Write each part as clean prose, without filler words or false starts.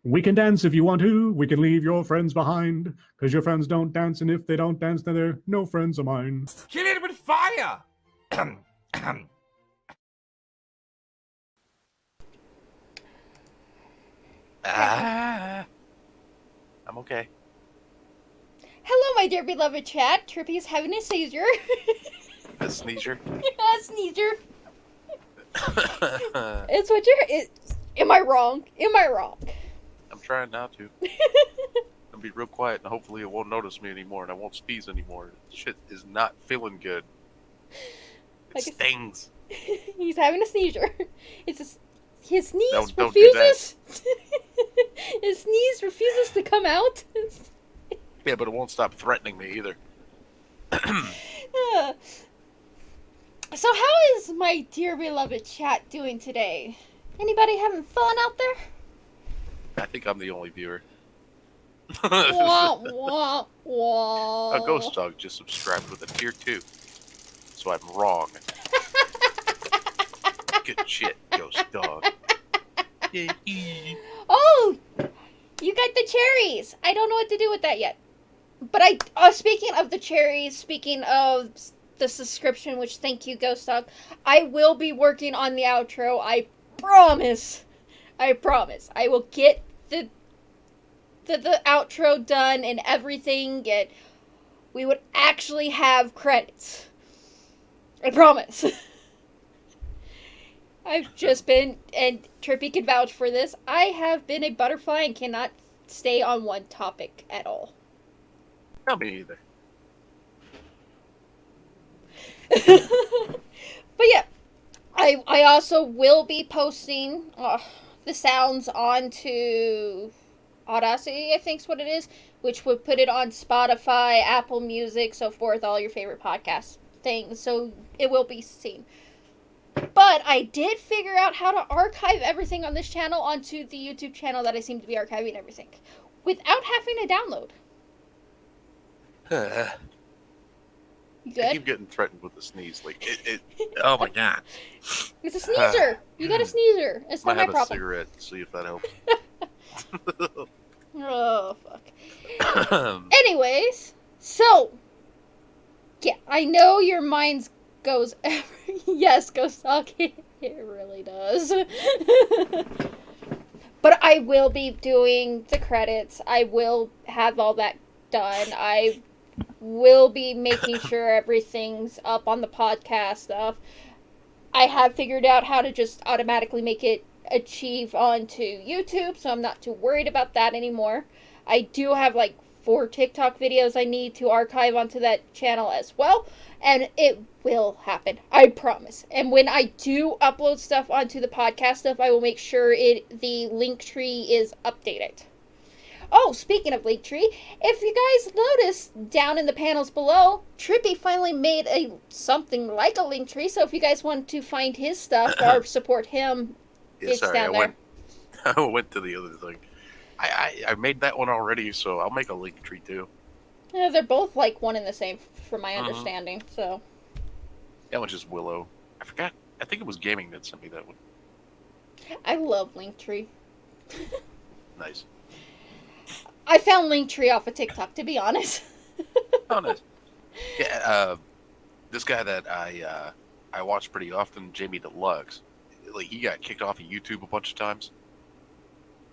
We can dance if you want to. We can leave your friends behind. Because your friends don't dance, and if they don't dance, then they're no friends of mine. Kill it with fire! I'm okay. Hello, my dear beloved chat. Trippy's having a seizure. A sneezer. A sneezer. It's what you're. Am I wrong? Am I wrong? I'm trying not to. I'll be real quiet and hopefully it won't notice me anymore and I won't sneeze anymore. Shit is not feeling good. It stings. He's having a seizure. His sneeze Don't refuses. His sneeze refuses to come out. Yeah, but it won't stop threatening me either. So how is my dear beloved chat doing today? Anybody having fun out there? I think I'm the only viewer. Wah, wah, wah. A ghost dog just subscribed with a tier 2. So I'm wrong. Good shit, ghost dog. Oh, you got the cherries. I don't know what to do with that yet. But speaking of the cherries, speaking of the subscription, which thank you, Ghost Dog, I will be working on the outro. I promise. I promise. I will get the outro done and everything, and we would actually have credits. I promise. I've just been, and Trippy can vouch for this, I have been a butterfly and cannot stay on one topic at all. Not me either. But yeah, I also will be posting the sounds onto Audacity, I think is what it is, which would put it on Spotify, Apple Music, so forth, all your favorite podcast things, so it will be seen. But I did figure out how to archive everything on this channel onto the YouTube channel that I seem to be archiving everything, without having to download. You good? I keep getting threatened with a sneeze. Like it. Oh my god! It's a sneezer. You got a sneezer. It's not Might my have a problem. cigarette. See if that helps. Oh fuck. Anyways, so yeah, I know your mind goes. Yes, Ghost Talk. It really does. But I will be doing the credits. I will have all that done. I will be making sure everything's up on the podcast stuff. I have figured out how to just automatically make it achieve onto YouTube, so I'm not too worried about that anymore. I do have like 4 TikTok videos I need to archive onto that channel as well, and it will happen. I promise. And when I do upload stuff onto the podcast stuff, I will make sure the link tree is updated. Oh, speaking of Linktree, if you guys notice down in the panels below, Trippy finally made something like a Linktree, so if you guys want to find his stuff or support him, it's down there. I went to the other thing. I made that one already, so I'll make a link tree too. Yeah, they're both like one and the same, from my understanding, so. That one's just Willow. I forgot. I think it was Gaming that sent me that one. I love Linktree. Nice. I found Linktree off of TikTok, to be honest. Oh, nice. Yeah, this guy that I watch pretty often, Jamie Deluxe, like he got kicked off of YouTube a bunch of times,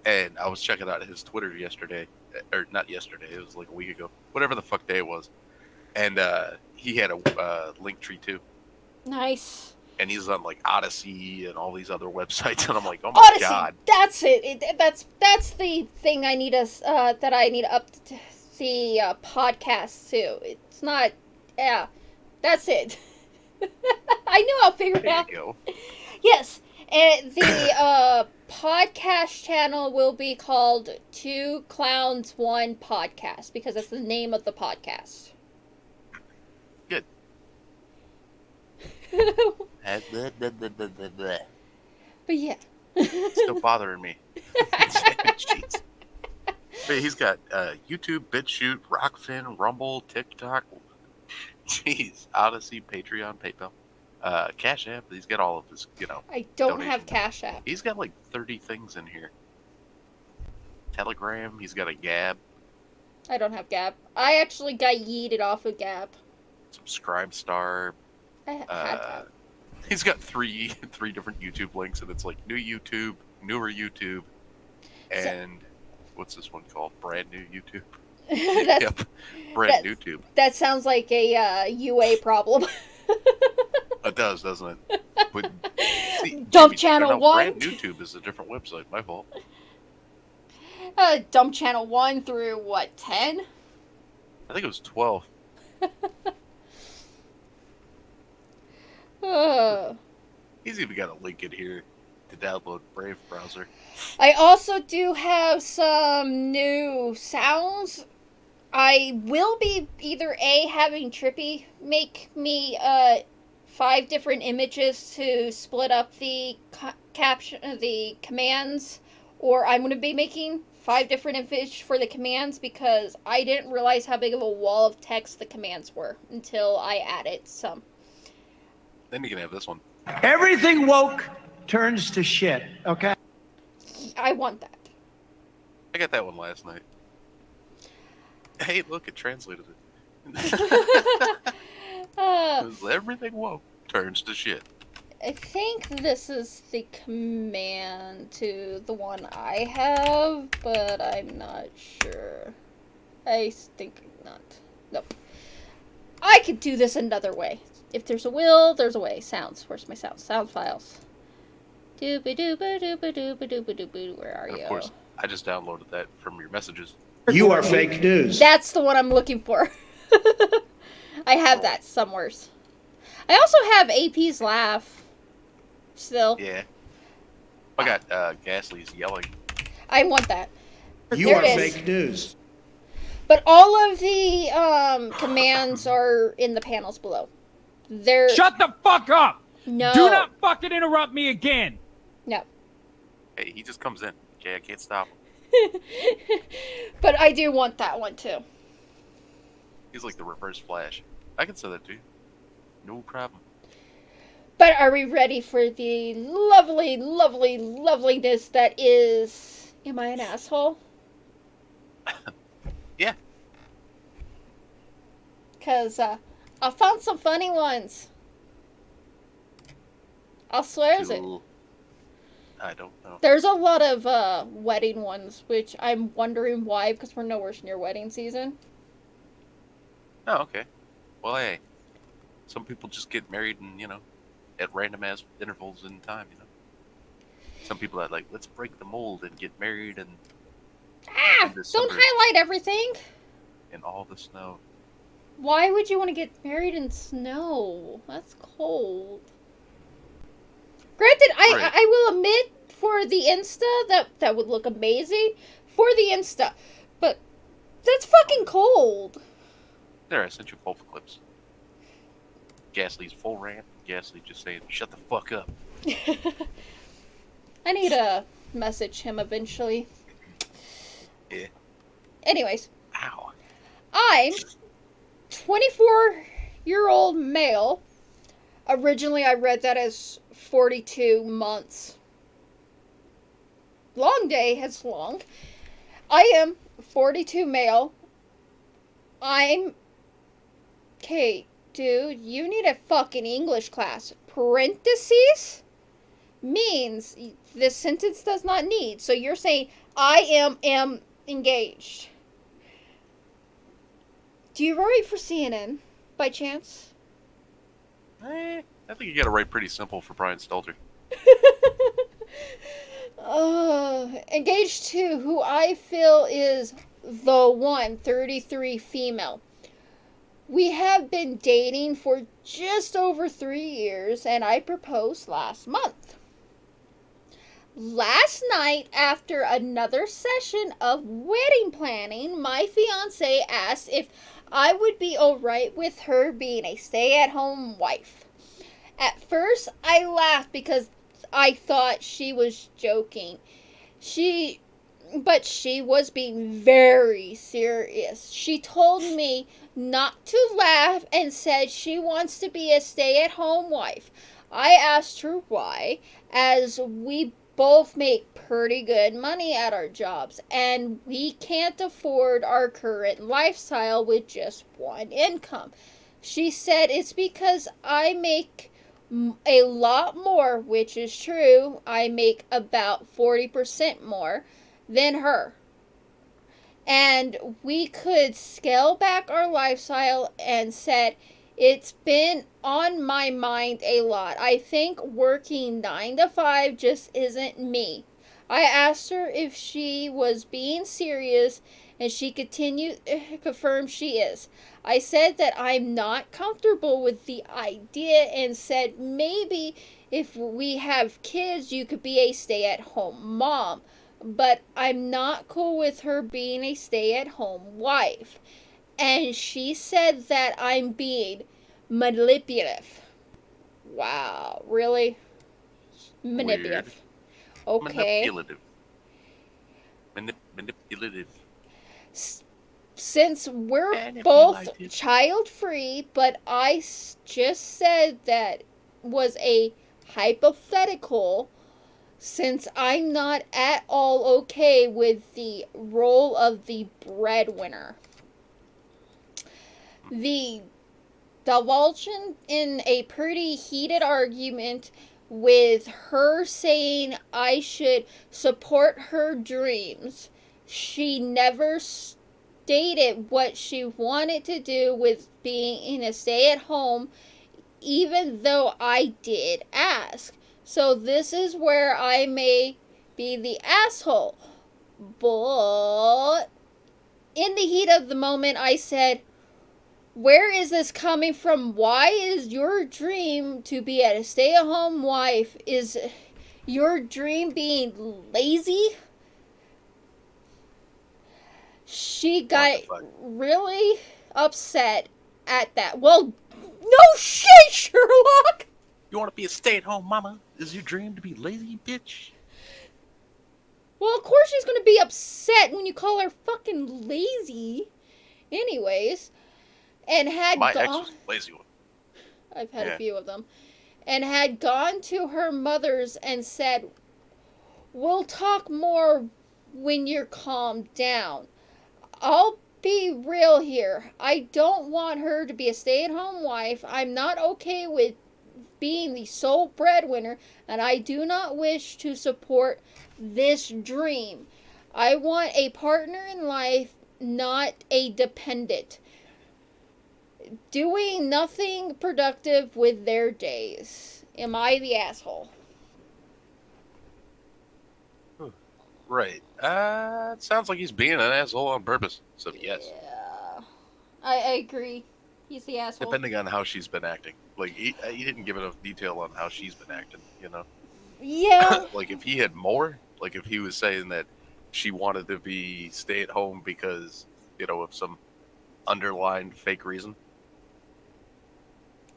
and I was checking out his Twitter yesterday, or not yesterday, it was like a week ago, whatever the fuck day it was, and he had a link tree too. Nice. And he's on like Odyssey and all these other websites, and I'm like, oh my Odyssey, god, that's it. That's the thing I need that I need to up to the podcast too. It's not, yeah, that's it. I knew I'll figure it out. There you go. Yes, and the podcast channel will be called 2 Clowns 1 Podcast because that's the name of the podcast. Good. But yeah. Still bothering me. Jeez. But he's got YouTube, BitChute, Rockfin, Rumble, TikTok. Jeez. Odyssey, Patreon, PayPal, Cash App. He's got all of his, I don't have donation. Cash App. He's got like 30 things in here. Telegram. He's got a Gab, I don't have Gap. I actually got yeeted off of Gap. some Scribestar. I had that. He's got three different YouTube links, and it's like new YouTube, newer YouTube, and what's this one called? Brand new YouTube. That's, Yep, brand new tube. that sounds like a UA problem. It does, doesn't it? But, Dump Jamie, Channel turn out 1. Brand YouTube is a different website. My fault. Dump Channel 1 through, what, 10? I think it was 12. He's even got a link in here to download Brave browser. I also do have some new sounds. I will be either A, having Trippy make me 5 different images to split up the caption, the commands, or I'm going to be making 5 different images for the commands because I didn't realize how big of a wall of text the commands were until I added some. Then you can have this one. Everything woke turns to shit, okay? I want that. I got that one last night. Hey, look, it translated it. Everything woke turns to shit. I think this is the command to the one I have, but I'm not sure. I think not. Nope. I could do this another way. If there's a will, there's a way. Sounds. Where's my sounds? Sound files. Dooba dooba dooba dooba dooba dooba. Where are And you? of course, I just downloaded that from your messages. You are fake news. That's the one I'm looking for. I have that somewheres. I also have AP's laugh. Still. Yeah. I got Ghastly's yelling. I want that. You There are it is. fake news. But all of the commands are in the panels below. They're Shut the fuck up! no. Do not fucking interrupt me again! No. Hey, he just comes in. Okay, I can't stop him. But I do want that one too. He's like the reverse Flash. I can say that too. No problem. But are we ready for the lovely, lovely, loveliness that is... Am I an asshole? Yeah. Because I found some funny ones. I'll swears it. Cool. I don't know. There's a lot of wedding ones, which I'm wondering why, because we're nowhere near wedding season. Oh, okay. Well, hey. Some people just get married and, at random ass intervals in time, Some people are like, let's break the mold and get married and Ah! in Don't December highlight everything! in all the snow. Why would you want to get married in snow? That's cold. Granted, Right. I will admit for the Insta that would look amazing for the Insta, but that's fucking cold. There, I sent you both clips. Ghastly's full rant. Ghastly just saying, shut the fuck up. I need to message him eventually. Yeah. Anyways, Ow. I'm 24-year-old male. Originally, I read that as 42 months. Long day has long. I am 42 male. I'm... Okay, dude, you need a fucking English class. Parentheses means this sentence does not need. So you're saying, I am engaged. Do you worry for CNN, by chance? I think you got it right pretty simple for Brian Stelter. Engaged to who I feel is the one, 33 female. We have been dating for just over 3 years, and I proposed last month. Last night, after another session of wedding planning, my fiance asked if I would be alright with her being a stay-at-home wife. At first, I laughed because I thought she was joking. But she was being very serious. She told me not to laugh and said she wants to be a stay-at-home wife. I asked her why, as we both make pretty good money at our jobs, and we can't afford our current lifestyle with just one income. She said it's because I make a lot more, which is true. I make about 40% more than her. And we could scale back our lifestyle, and said it's been on my mind a lot. I think working 9 to 5 just isn't me. I asked her if she was being serious, and she confirmed she is. I said that I'm not comfortable with the idea, and said maybe if we have kids, you could be a stay-at-home mom. But I'm not cool with her being a stay-at-home wife. And she said that I'm being manipulative. Wow, really? Manipulative. Okay. Manipulative. Since we're both child-free, but I just said that was a hypothetical, since I'm not at all okay with the role of the breadwinner. The divulging in a pretty heated argument, with her saying I should support her dreams. She never stated what she wanted to do with being in a stay-at-home, even though I did ask. So this is where I may be the asshole. But in the heat of the moment, I said, where is this coming from? Why is your dream to be a stay-at-home wife? Is your dream being lazy? She got really upset at that. Well, no shit, Sherlock! You want to be a stay-at-home mama? Is your dream to be lazy, bitch? Well, of course she's gonna be upset when you call her fucking lazy. Anyways, and had My ex was a lazy one. I've had a few of them. And had gone to her mother's and said, we'll talk more when you're calmed down. I'll be real here. I don't want her to be a stay-at-home wife. I'm not okay with being the sole breadwinner, and I do not wish to support this dream. I want a partner in life, not a dependent, doing nothing productive with their days. Am I the asshole? Right. It sounds like he's being an asshole on purpose. So yes. Yeah, I agree. He's the asshole. Depending on how she's been acting. Like, he didn't give enough detail on how she's been acting, you know? Yeah. Like, if he had more, like, if he was saying that she wanted to be stay-at-home because, you know, of some underlined fake reason,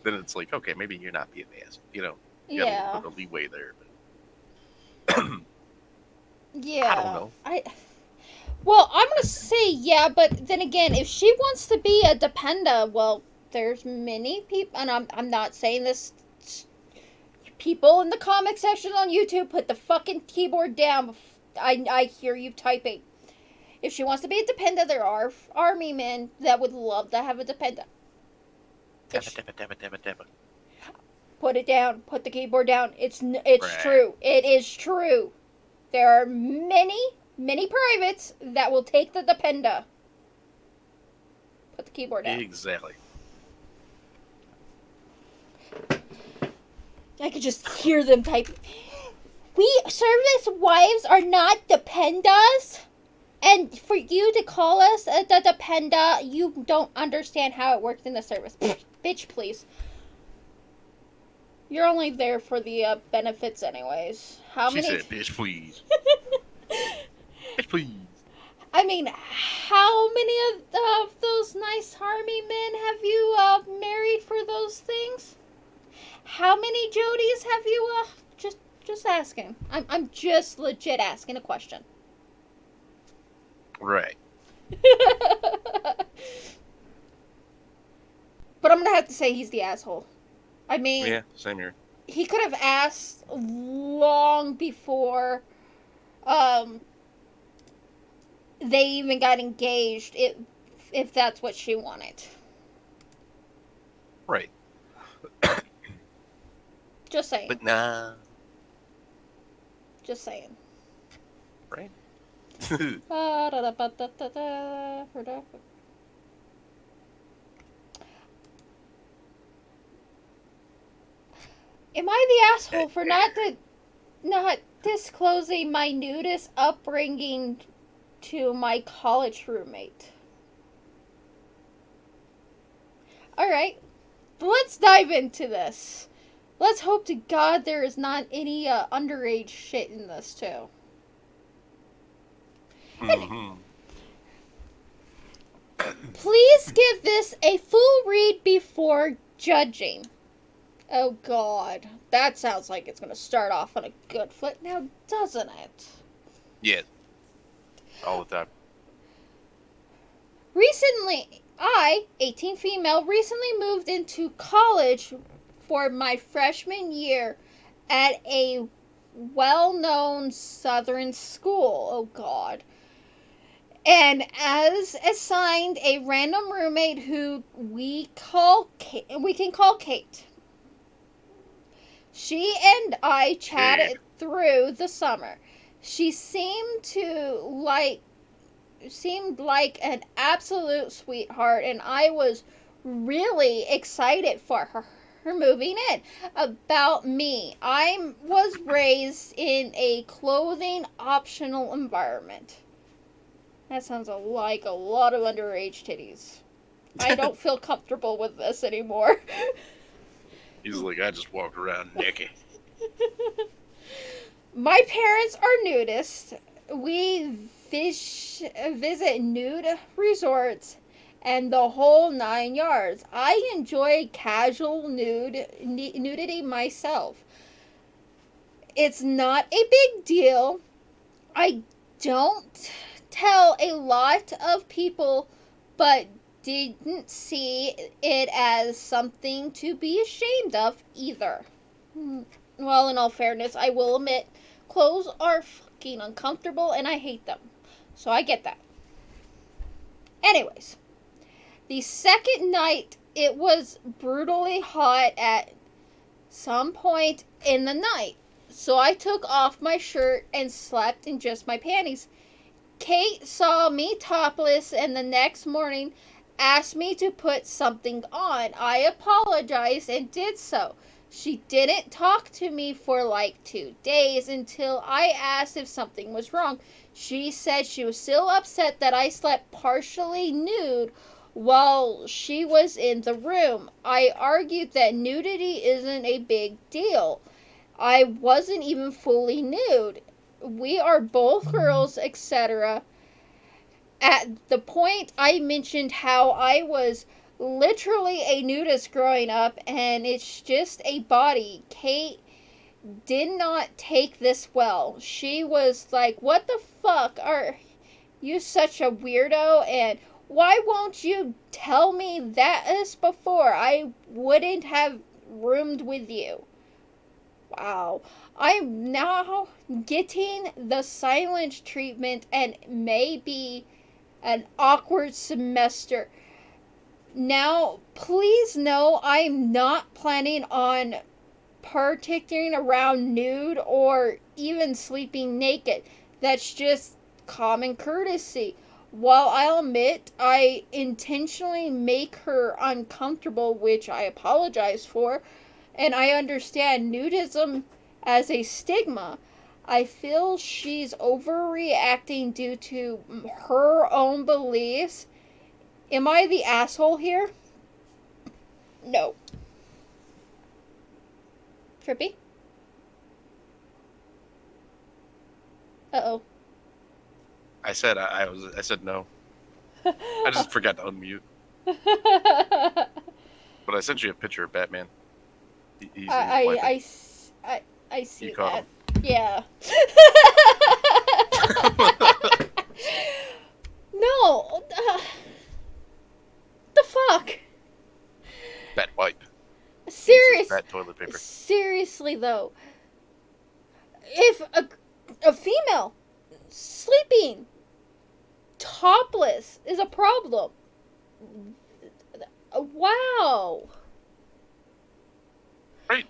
then it's like, okay, maybe you're not being the asshole, you know? You got a little bit of leeway there. But yeah. I don't know. Well, I'm going to say yeah, but then again, if she wants to be a dependa, well, there's many people, and I'm not saying this, people in the comment section on YouTube, put the fucking keyboard down. I hear you typing. If she wants to be a dependa, there are army men that would love to have a dependa. Put it down. Put the keyboard down. It's Right. true. It is true. There are many privates that will take the dependa. Put the keyboard down. Exactly. I could just hear them typing. We service wives are not dependas. And for you to call us the dependa, you don't understand how it works in the service. Bitch, please. You're only there for the benefits anyways. She said, bitch, please. Bitch, please. I mean, how many of those nice army men have you married for those things? How many Jodies have you just asking? I'm just legit asking a question. Right. But I'm gonna have to say he's the asshole. I mean, Yeah, same here. he could have asked long before they even got engaged, if that's what she wanted. Right. Just saying. But nah. Just saying. Right. Am I the asshole for not disclosing my nudist upbringing to my college roommate? Alright, let's dive into this. Let's hope to God there is not any underage shit in this too. Mhm. Please give this a full read before judging. Oh God, that sounds like it's gonna start off on a good foot now, doesn't it? Yeah. All the time. Recently, I, 18 female, recently moved into college for my freshman year at a well-known southern school. Oh God. And as assigned a random roommate who we can call Kate. She and I chatted through the summer. She seemed like an absolute sweetheart, and I was really excited for her moving in. About me, I was raised in a clothing optional environment. That sounds like a lot of underage titties. I don't feel comfortable with this anymore. He's like, I just walked around naked. My parents are nudists. We visit nude resorts and the whole 9 yards. I enjoy casual nudity myself. It's not a big deal. I don't tell a lot of people, but didn't see it as something to be ashamed of either. Well, in all fairness, I will admit, clothes are fucking uncomfortable and I hate them. So I get that. Anyways, the second night, it was brutally hot at some point in the night. So I took off my shirt and slept in just my panties. Kate saw me topless and the next morning asked me to put something on. I apologized and did so. She didn't talk to me for like 2 days until I asked if something was wrong. She said she was still upset that I slept partially nude while she was in the room. I argued that nudity isn't a big deal. I wasn't even fully nude. We are both girls, etc. At the point I mentioned how I was literally a nudist growing up and it's just a body, Kate did not take this well. She was like, what the fuck, are you such a weirdo, and why won't you tell me this before? I wouldn't have roomed with you. Wow. I'm now getting the silence treatment and maybe an awkward semester. Now, please know I'm not planning on partaking around nude or even sleeping naked. That's just common courtesy. While I'll admit I intentionally make her uncomfortable, which I apologize for, and I understand nudism as a stigma, I feel she's overreacting due to her own beliefs. Am I the asshole here? No. Trippy? Uh-oh. I said I said no. I just forgot to unmute. But I sent you a picture of Batman. He's I see You caught that. him. Yeah. No. The fuck? Bat wipe. Serious. Bat toilet paper. Seriously though. if a female sleeping topless is a problem, wow. Right.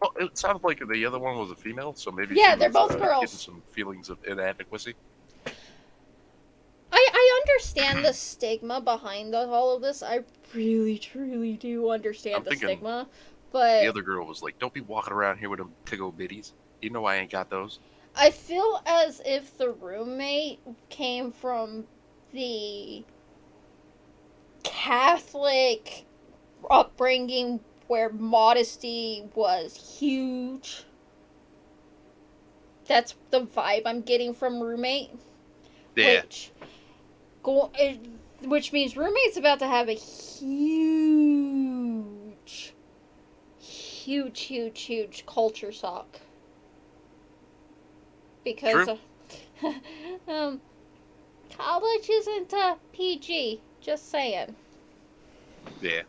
Well, it sounded like the other one was a female, so maybe Yeah, she they're was, both girls. getting some feelings of inadequacy. I understand the stigma behind all of this. I really, truly do understand I'm the thinking stigma. But The other girl was like, "Don't be walking around here with them tickle bitties. You know I ain't got those." I feel as if the roommate came from the Catholic upbringing where modesty was huge. That's the vibe I'm getting from roommate. Yeah. Which means roommate's about to have a huge culture shock. Because college isn't PG. Just saying. Yeah.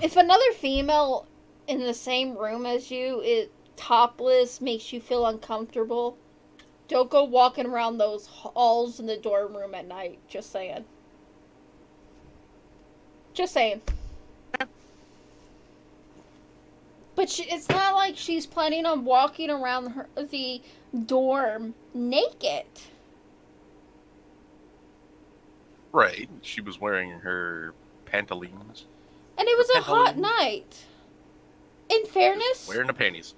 If another female in the same room as you is topless makes you feel uncomfortable, don't go walking around those halls in the dorm room at night. Just saying. Just saying. But it's not like she's planning on walking around the dorm naked. Right. She was wearing her pantaloons. And it was a hot Pantaloons. night. In fairness, Wearing the panties.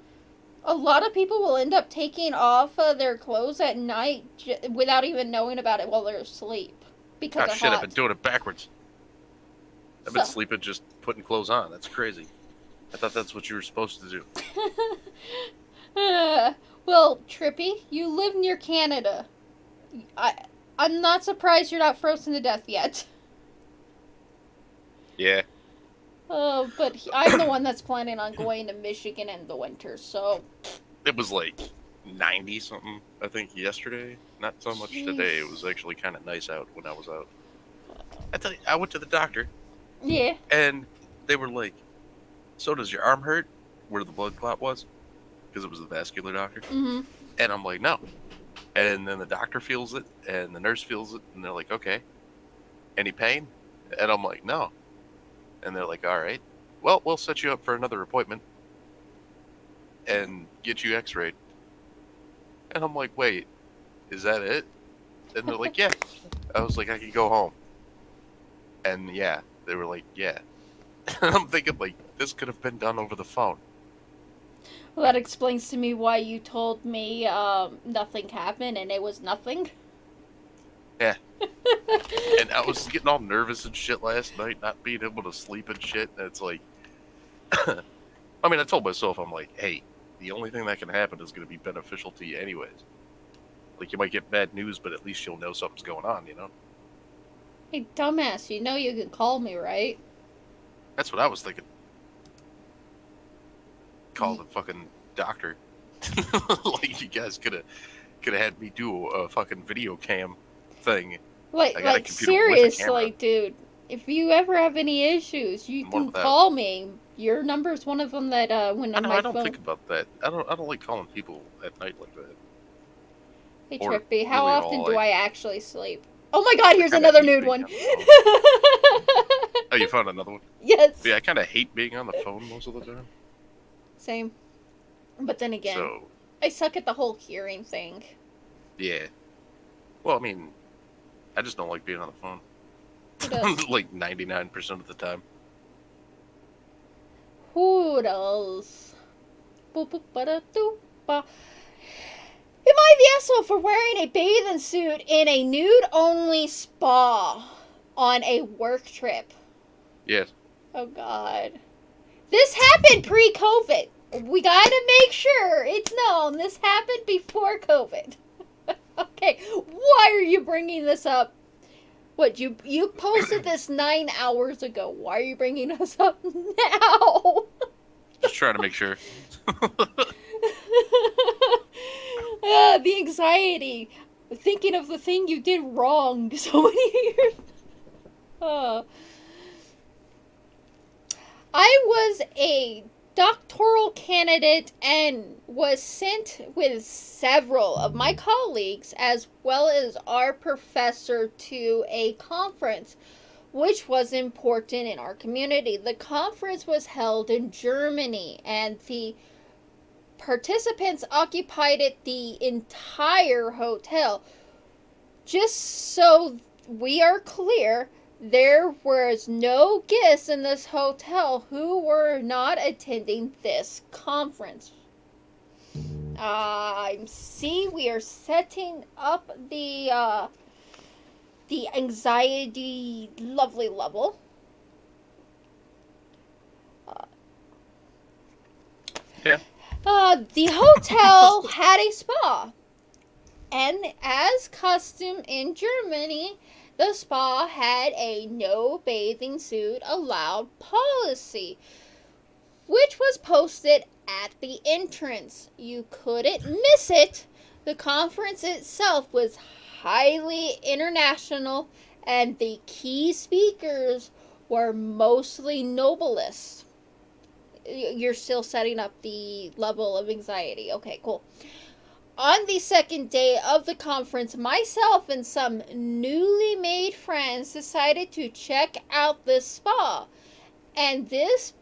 a lot of people will end up taking off their clothes at night without even knowing about it while they're asleep. Because Oh they're shit, I've hot. been doing it backwards. I've been So- sleeping just putting clothes on. That's crazy. I thought that's what you were supposed to do. Well, Trippy, you live near Canada. I'm not surprised you're not frozen to death yet. Yeah. But I'm the one that's planning on going to Michigan in the winter, so... It was like 90 something, I think, yesterday. Not so much today. It was actually kind of nice out when I was out. I tell you, I went to the doctor, Yeah. and they were like, "So does your arm hurt?" Where the blood clot was, because it was the vascular doctor. Mm-hmm. And I'm like, "No." And then the doctor feels it, and the nurse feels it, and they're like, "Okay. Any pain?" And I'm like, "No." And they're like, "All right. Well, we'll set you up for another appointment and get you x-rayed." And I'm like, "Wait, is that it?" And they're like, "Yeah." I was like, "I can go home." And yeah, they were like, "Yeah." And I'm thinking, like, this could have been done over the phone. Well, that explains to me why you told me nothing happened and it was nothing. Yeah. And I was getting all nervous and shit last night, not being able to sleep and shit. And it's like, I mean, I told myself, I'm like, hey, the only thing that can happen is going to be beneficial to you anyways. Like, you might get bad news, but at least you'll know something's going on, you know? Hey, dumbass, you know you can call me, right? That's what I was thinking. Call the fucking doctor. Like, you guys could have had me do a fucking video cam thing. Like I got a computer with a seriously, camera. dude. If you ever have any issues, you What can about- call me. Your number's one of them that when I on know, my I don't phone. think about that. I don't like calling people at night like that. Hey or Trippy, how really at often all, do like- I actually sleep? Oh my God! Here's kinda another hate nude being one. on Oh, you found another one? Yes. But yeah, I kind of hate being on the phone most of the time. Same. But then again, So, I suck at the whole hearing thing. yeah. Well, I mean, I just don't like being on the phone. Who does? Like 99% of the time. Who does? Boop, boop, ba-da-doo, ba. Am I the asshole for wearing a bathing suit in a nude-only spa on a work trip? Yes. Oh God. This happened pre-COVID. We gotta make sure it's known this happened before COVID. Okay, why are you bringing this up? What, you posted this 9 hours ago. Why are you bringing us up now? Just trying to make sure. The anxiety. Thinking of the thing you did wrong so many years. I was a doctoral candidate and was sent with several of my colleagues as well as our professor to a conference which was important in our community. The conference was held in Germany and the participants occupied the entire hotel. Just so we are clear, there was no guests in this hotel who were not attending this conference. See, we are setting up the anxiety lovely level. Yeah. The hotel had a spa. And as custom in Germany, the spa had a no bathing suit allowed policy, which was posted at the entrance. You couldn't miss it. The conference itself was highly international, and the key speakers were mostly nobilists. You're still setting up the level of anxiety. Okay, cool. On the second day of the conference, myself and some newly made friends decided to check out this spa. And this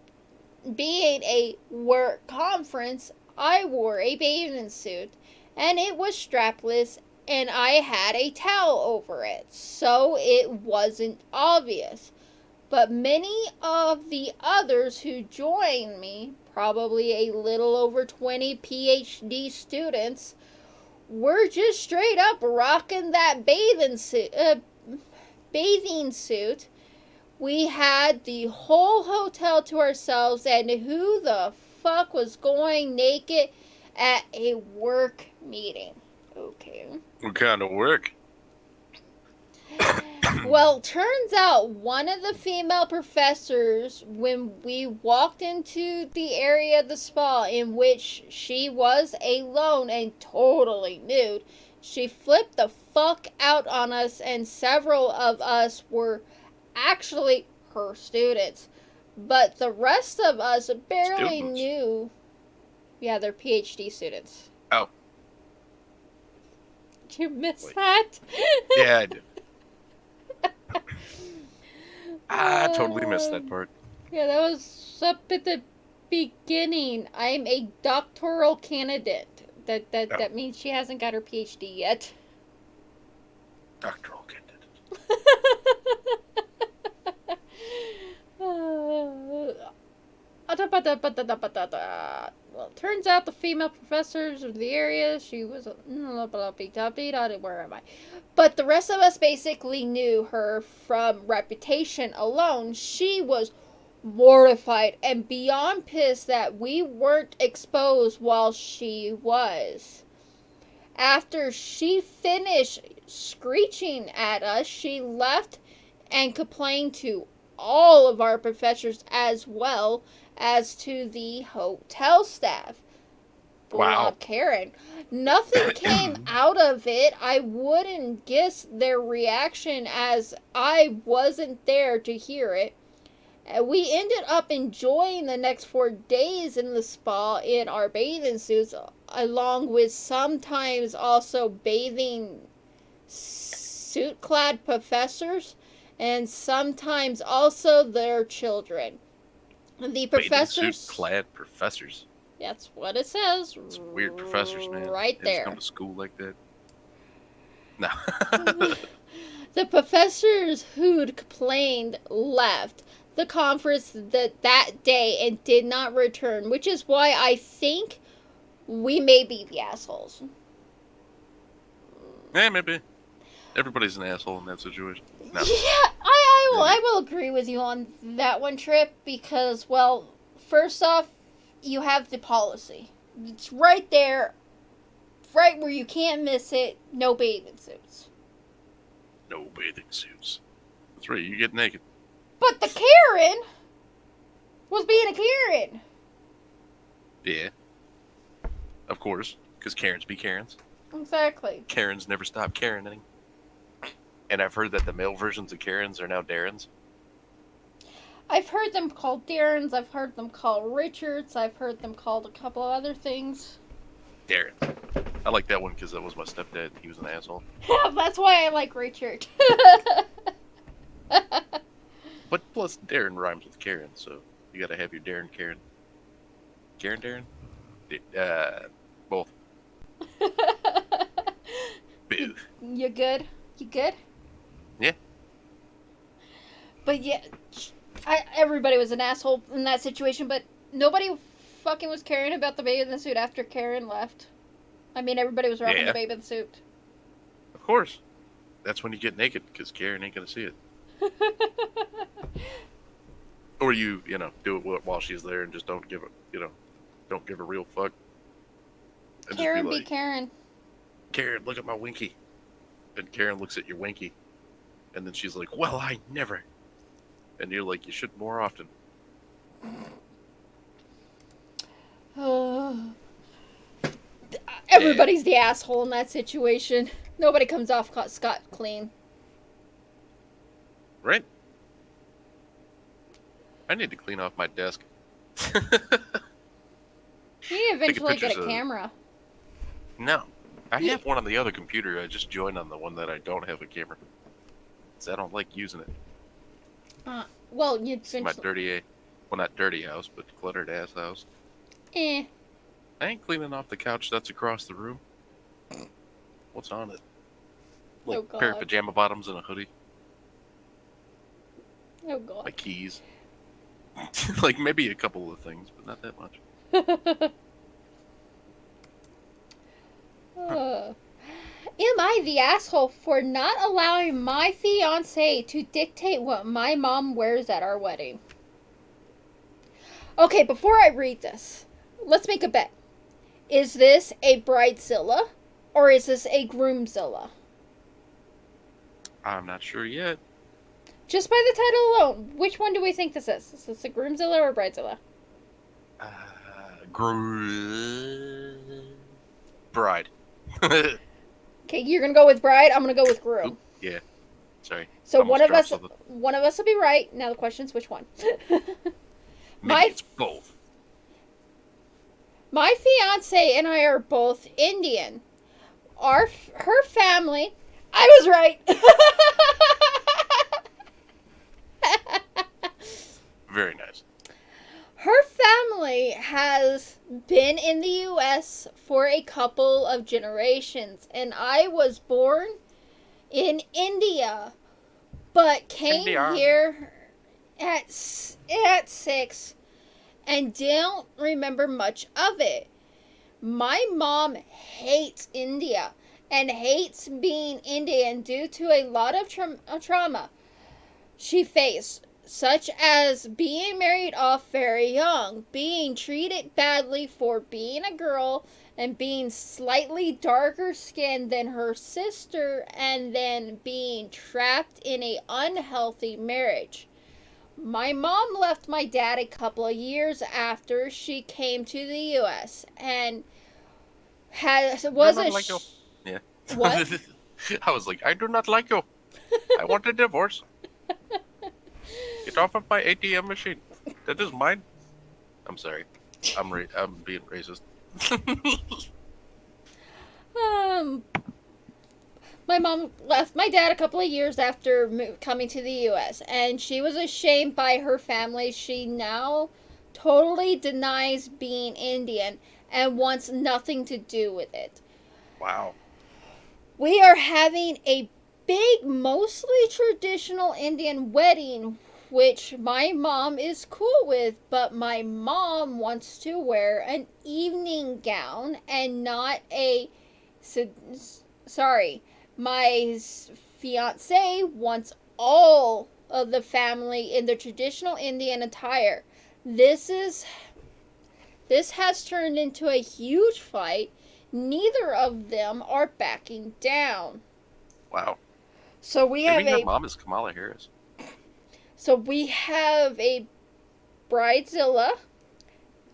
being a work conference, I wore a bathing suit and it was strapless and I had a towel over it, so it wasn't obvious. But many of the others who joined me, probably a little over 20 PhD students, were just straight up rocking that bathing suit. We had the whole hotel to ourselves, and who the fuck was going naked at a work meeting? Okay. What kind of work? Well, turns out one of the female professors, when we walked into the area of the spa in which she was alone and totally nude, she flipped the fuck out on us, and several of us were actually her students. But the rest of us barely Students? knew. Yeah, they're PhD students. Oh. Did you miss Wait. that? Yeah, I did. I totally missed that part. Yeah, that was up at the beginning. I'm a doctoral candidate. That means she hasn't got her PhD yet. Doctoral candidate. Well, it turns out the female professors of the area, she was where am I? But the rest of us basically knew her from reputation alone. She was mortified and beyond pissed that we weren't exposed while she was. After she finished screeching at us, she left and complained to all of our professors as well as to the hotel staff. Wow. Karen. Nothing came out of it. I wouldn't guess their reaction as I wasn't there to hear it. We ended up enjoying the next 4 days in the spa in our bathing suits, along with sometimes also bathing suit-clad professors, and sometimes also their children. The professors... Suit-clad professors. That's what it says. It's weird professors, man. Right They just there. come to school like that. No. The professors who'd complained left the conference that day and did not return, which is why I think we may be the assholes. Yeah, maybe. Everybody's an asshole in that situation. No. Yeah, I will agree with you on that one, Trip, because, well, first off, you have the policy. It's right there, right where you can't miss it, no bathing suits. No bathing suits. That's right, you get naked. But the Karen was being a Karen. Yeah. Of course, because Karens be Karens. Exactly. Karens never stop Karening. And I've heard that the male versions of Karens are now Darrens. I've heard them called Darrens. I've heard them called Richards. I've heard them called a couple of other things. Darren. I like that one because that was my stepdad. He was an asshole. That's why I like Richard. But plus, Darren rhymes with Karen, so you gotta have your Darren Karen. Darren? Both. Boo. You good? You good? Yeah. But yeah, everybody was an asshole in that situation, but nobody fucking was caring about the baby in the suit after Karen left. I mean, everybody was rocking Yeah. the baby in the suit. Of course. That's when you get naked, because Karen ain't gonna see it. Or you do it while she's there and just don't give a real fuck. And Karen just be like, Karen. Karen, look at my winky. And Karen looks at your winky. And then she's like, well, I never. And you're like, you should more often. Everybody's the asshole in that situation. Nobody comes off scot clean. Right? I need to clean off my desk. You eventually get pictures a of- camera. No. I have one on the other computer. I just joined on the one that I don't have a camera. Because I don't like using it. Well, you It's my eventually. dirty, well, not dirty house, but cluttered ass house. Eh. I ain't cleaning off the couch that's across the room. What's on it? Like Oh, a pair of God. pajama bottoms and a hoodie. Oh god. My keys. Like maybe a couple of things, but not that much. Am I the asshole for not allowing my fiance to dictate what my mom wears at our wedding? Okay, before I read this, let's make a bet. Is this a bridezilla or is this a groomzilla? I'm not sure yet. Just by the title alone, which one do we think this is? Is this a groomzilla or a bridezilla? Bride. Okay, you're gonna go with bride. I'm gonna go with groom. Oop, yeah. Sorry. So Almost one of dropped us, something. one of us will be right. Now the question's which one. Maybe My it's both. My fiance and I are both Indian. Her family. I was right. Very nice. Her family has been in the U.S. for a couple of generations, and I was born in India, but came India. here at 6 and don't remember much of it. My mom hates India and hates being Indian due to a lot of trauma she faced, such as being married off very young, being treated badly for being a girl, and being slightly darker skinned than her sister, and then being trapped in a unhealthy marriage. My mom left my dad a couple of years after she came to the U.S. and was not a like you. Yeah. What? I was like, I do not like you. I want a divorce. Get off of my ATM machine. That is mine. I'm sorry. I'm being racist. My mom left my dad a couple of years after coming to the U.S. and she was ashamed by her family. She now totally denies being Indian and wants nothing to do with it. Wow. We are having a big, mostly traditional Indian wedding, which my mom is cool with, but my mom wants to wear an evening gown and not a... Sorry. My fiance wants all of the family in the traditional Indian attire. This has turned into a huge fight. Neither of them are backing down. Wow. So we have Maybe your a mom is Kamala Harris. bridezilla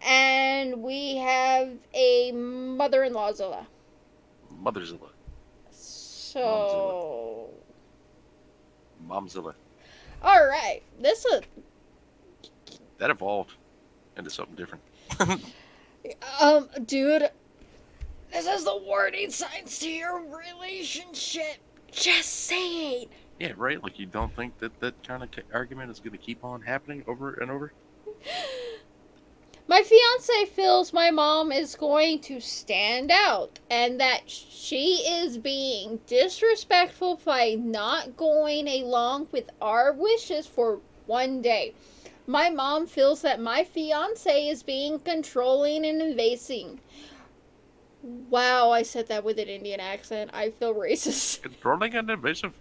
and we have a mother-in-lawzilla. Motherzilla. So Momzilla. all right, this That evolved into something different. Dude, this is the warning signs to your relationship. Just saying. Yeah, right? Like, you don't think that kind of argument is going to keep on happening over and over? My fiance feels my mom is going to stand out and that she is being disrespectful by not going along with our wishes for one day. My mom feels that my fiance is being controlling and invasive. Wow, I said that with an Indian accent. I feel racist. Controlling and invasive.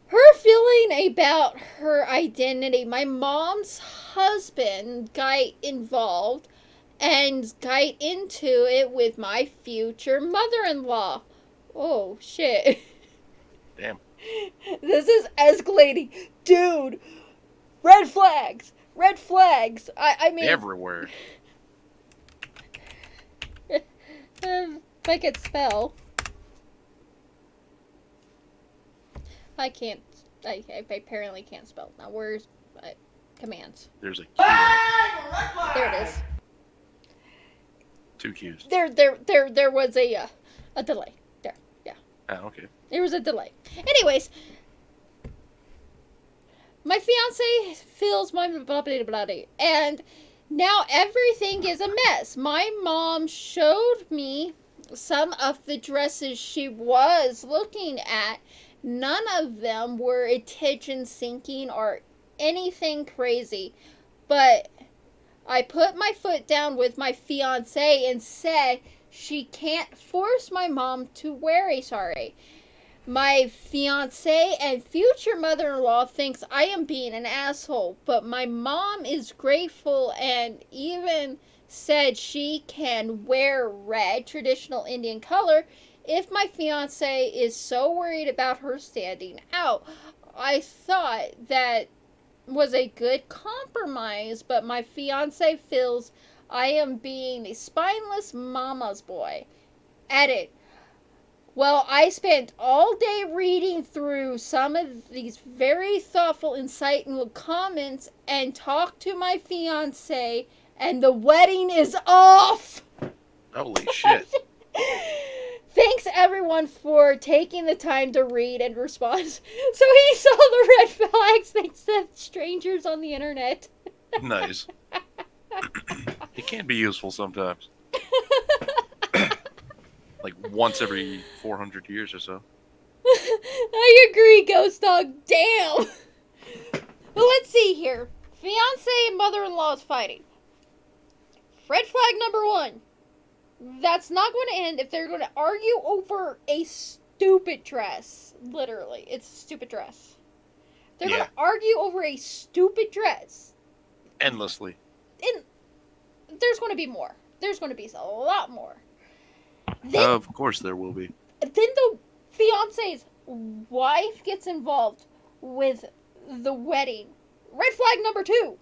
Her feeling about her identity. My mom's husband got involved and got into it with my future mother-in-law. Oh, shit. Damn. This is escalating. Dude, red flags. Red flags. I mean... Everywhere. If I could spell. I can't. I apparently can't spell. Now, where's commands? There's a Q. There it is. 2 Qs. There was a delay. There, yeah. Ah, okay. There was a delay. Anyways, my fiance feels my blah blah blah, and now everything is a mess. My mom showed me some of the dresses she was looking at. None of them were attention sinking or anything crazy. But I put my foot down with my fiance and said she can't force my mom to wear a sari. My fiance and future mother-in-law thinks I am being an asshole, but my mom is grateful and even said she can wear red, traditional Indian color, if my fiance is so worried about her standing out. I thought that was a good compromise, but my fiance feels I am being a spineless mama's boy. Edit. Well, I spent all day reading through some of these very thoughtful, insightful comments and talked to my fiance, and the wedding is off! Holy shit. Thanks everyone for taking the time to read and respond. So he saw the red flags thanks to strangers on the internet. Nice. It can be useful sometimes. Like once every 400 years or so. I agree, Ghost Dog. Damn! Well, let's see here. Fiance and mother-in-law is fighting. Red flag number 1. That's not going to end if they're going to argue over a stupid dress. Literally, it's a stupid dress. They're going to argue over a stupid dress. Endlessly. And there's going to be more. There's going to be a lot more. Then, Of course there will be. then the fiance's wife gets involved with the wedding. Red flag number 2.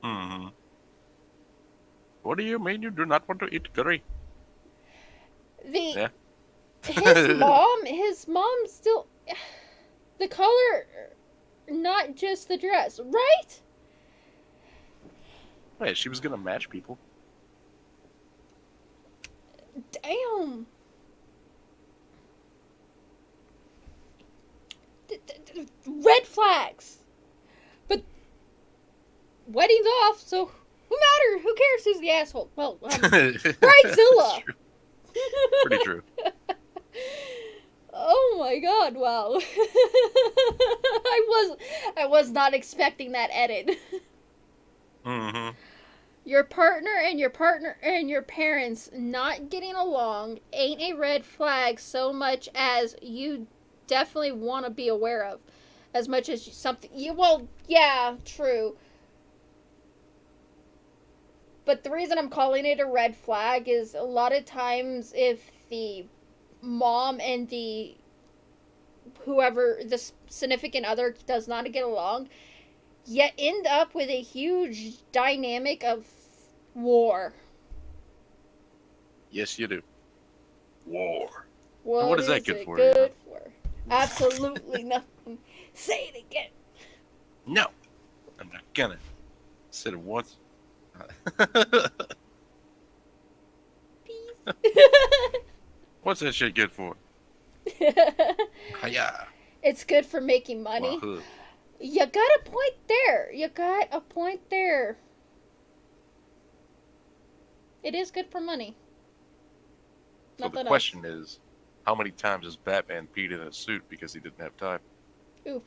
Mm-hmm. What do you mean you do not want to eat curry? His mom still, the color, not just the dress, right? Wait, she was gonna match people. Damn. Red flags. But wedding's off, so who matters? Who cares who's the asshole? Well, Bridezilla. Pretty true. Oh my god, wow. I was not expecting that edit. Mm-hmm. Your partner and your parents not getting along ain't a red flag so much as you definitely want to be aware of. As much as yeah, true. But the reason I'm calling it a red flag is a lot of times if the mom and the significant other does not get along, you end up with a huge dynamic of war. Yes, you do. War. What is that good it for, good for? Absolutely nothing. Say it again. No. I'm not gonna. Said it once. What's that shit good for? Hiya. It's good for making money. Wahoo. You got a point there. You got a point there. It is good for money. So Nothing the question is, how many times has Batman peed in a suit because he didn't have time? Oof.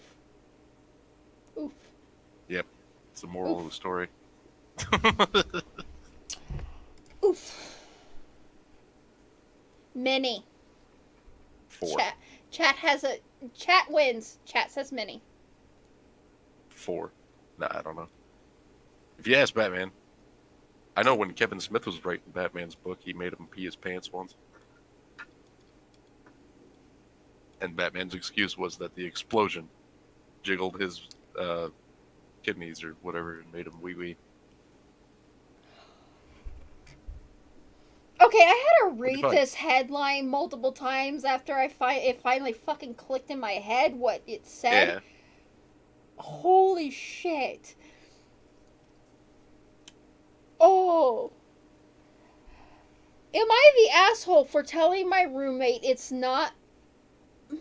Oof. Yep. It's the moral of the story. Oof. Many. 4. Chat wins. Chat says many. 4. Nah, I don't know. If you ask Batman, I know when Kevin Smith was writing Batman's book, he made him pee his pants once. And Batman's excuse was that the explosion jiggled his kidneys or whatever and made him wee-wee. Okay, I had to read fun. this headline multiple times after it finally fucking clicked in my head what it said. Yeah. Holy shit. Oh. Am I the asshole for telling my roommate it's not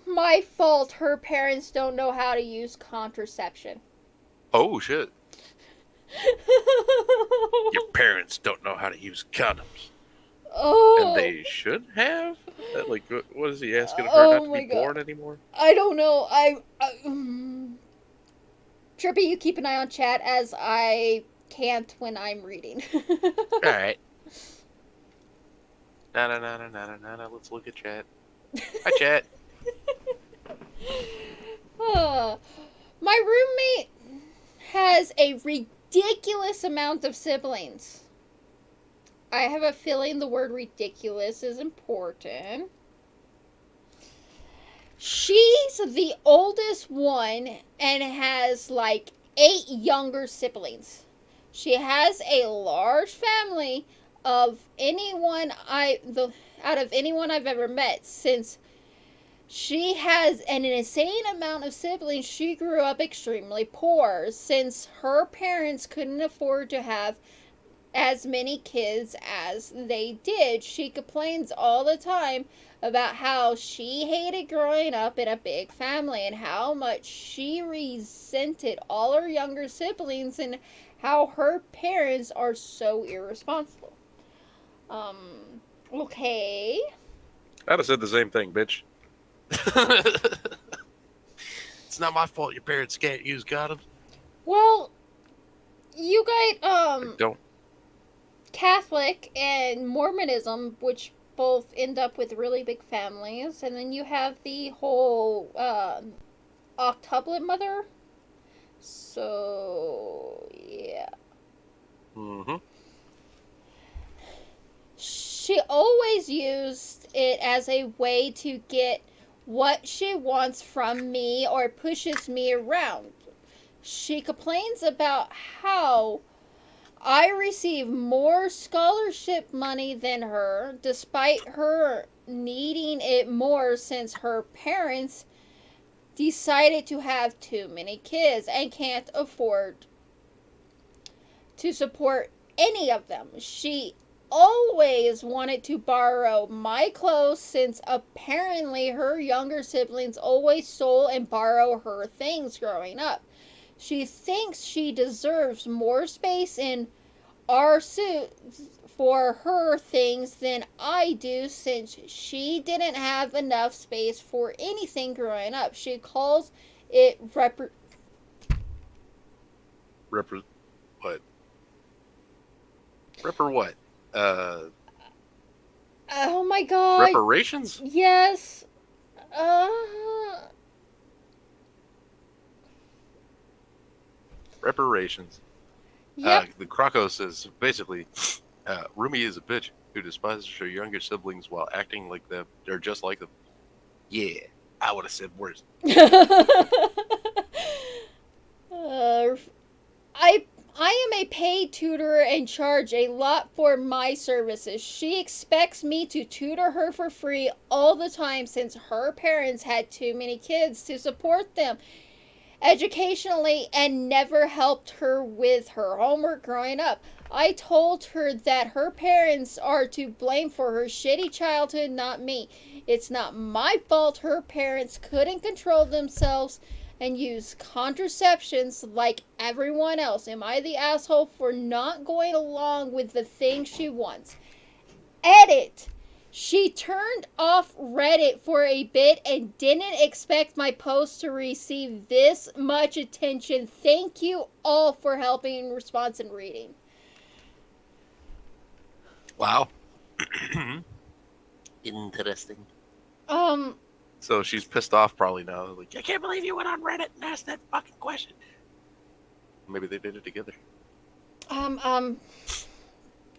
my fault her parents don't know how to use contraception? Oh, shit. Your parents don't know how to use condoms. Oh. And they should have? Like, what is he asking of her Oh not to my be God. born anymore? I don't know. Trippy, you keep an eye on chat as I can't when I'm reading. Alright. Na, let's look at chat. Hi, chat. My roommate has a ridiculous amount of siblings. I have a feeling the word ridiculous is important. She's the oldest one and has like 8 younger siblings. She has a large family of out of anyone I've ever met, since she has an insane amount of siblings. She grew up extremely poor since her parents couldn't afford to have as many kids as they did. She complains all the time about how she hated growing up in a big family and how much she resented all her younger siblings and how her parents are so irresponsible. Okay. I'd have said the same thing, bitch. It's not my fault your parents can't use condoms. Well, you got, Don't. Catholic and Mormonism, which both end up with really big families, and then you have the whole octuplet mother. So yeah, Mm-hmm. she always used it as a way to get what she wants from me or pushes me around. She complains about how I receive more scholarship money than her, despite her needing it more since her parents decided to have too many kids and can't afford to support any of them. She always wanted to borrow my clothes since apparently her younger siblings always stole and borrow her things growing up. She thinks she deserves more space in our suit for her things than I do since she didn't have enough space for anything growing up. She calls it What? What? Oh my god. Reparations? Yes. Reparations. Yep. The Croco says, basically, Rumi is a bitch who despises her younger siblings while acting like them, or just like them. Yeah, I would have said worse. I am a paid tutor and charge a lot for my services. She expects me to tutor her for free all the time since her parents had too many kids to support them. educationally and never helped her with her homework growing up. I told her that her parents are to blame for her shitty childhood, not me. It's not my fault her parents couldn't control themselves and use contraceptions like everyone else. Am I the asshole for not going along with the thing she wants? Edit. She turned off Reddit for a bit and didn't expect my post to receive this much attention. Thank you all for helping in response and reading. Wow. Interesting. So she's pissed off probably now. Like, I can't believe you went on Reddit and asked that fucking question. Maybe they did it together.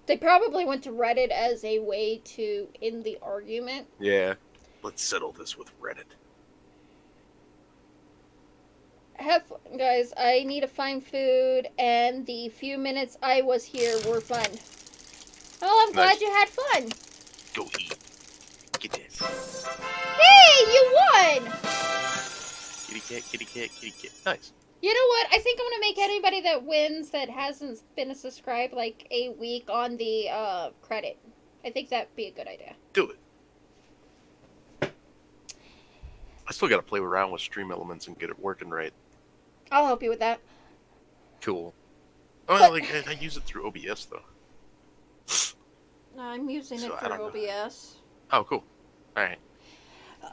They probably went to Reddit as a way to end the argument. Yeah. Let's settle this with Reddit. Have fun, guys. I need to find food, and the few minutes I was here were fun. Oh, I'm glad Nice. you had fun. Go eat. Get this. Hey, you won! Kitty cat, kitty cat, kitty cat. Nice. You know what? I think I'm gonna make anybody that wins that hasn't been subscribed like a week on the credit. I think that'd be a good idea. Do it. I still gotta play around with Stream Elements and get it working right. I'll help you with that. Cool. Well, like, I use it through OBS, though. I'm using So, it I for don't know. OBS. Oh, cool. Alright.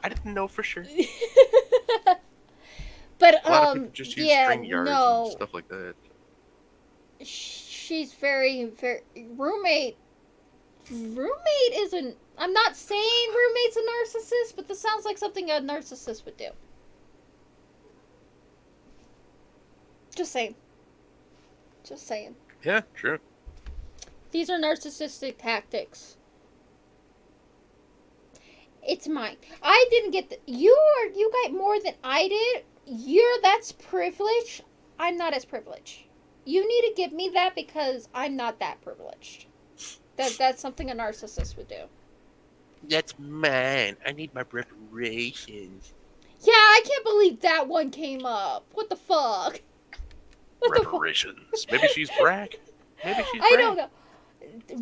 I didn't know for sure. But A lot of people just use yeah, StreamYards no. and stuff like that. She's very roommate isn't. I'm not saying roommate's a narcissist, but this sounds like something a narcissist would do. Just saying. Just saying. Yeah, true. These are narcissistic tactics. It's mine. I didn't get the. You got more than I did. That's privilege. I'm not as privileged. You need to give me that because I'm not that privileged. That's something a narcissist would do. That's mine. I need my reparations. Yeah, I can't believe that one came up. What the fuck? What the fuck? Reparations. Maybe she's Brack. Maybe she's I Brack. don't know.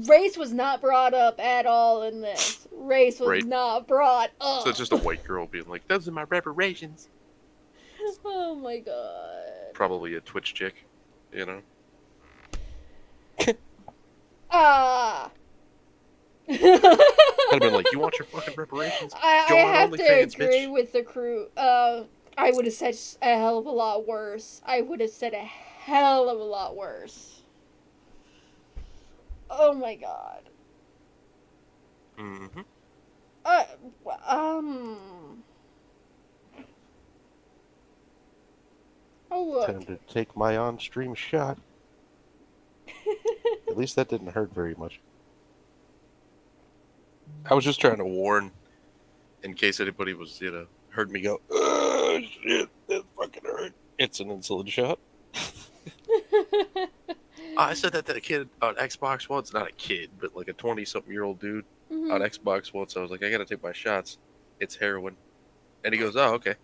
Race was not brought up at all in this. Race was Right. not brought up. So it's just a white girl being like, those are my reparations. Oh my god. Probably a Twitch chick, you know? Ah. I'd have been like, you want your fucking reparations? I Go on have to OnlyFans, agree bitch. with the crew. I would have said a hell of a lot worse. I would have said a hell of a lot worse. Oh my god. Mm-hmm. Oh look. Time to take my on-stream shot. At least that didn't hurt very much. I was just trying to warn, in case anybody was, heard me go, oh, shit, that fucking hurt. It's an insulin shot. I said that to a kid on Xbox once. Not a kid, but like a 20-something-year-old dude Mhm. on Xbox once. I was like, I gotta take my shots. It's heroin. And he goes, oh, okay.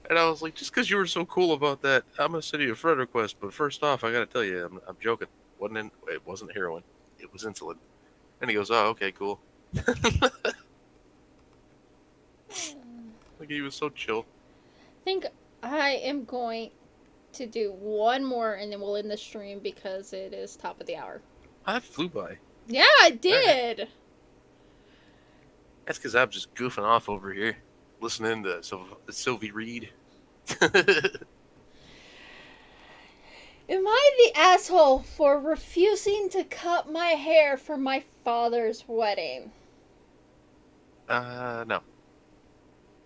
And I was like, just because you were so cool about that, I'm gonna send you a friend request. But first off, I gotta tell you, I'm joking. It wasn't heroin. It was insulin. And he goes, oh, okay, cool. Like, he was so chill. I think I am going to do one more and then we'll end the stream because it is top of the hour. I flew by. Yeah, I did. That's because I'm just goofing off over here, listening to Sylvie Reed. Am I the asshole for refusing to cut my hair for my father's wedding? No. I'm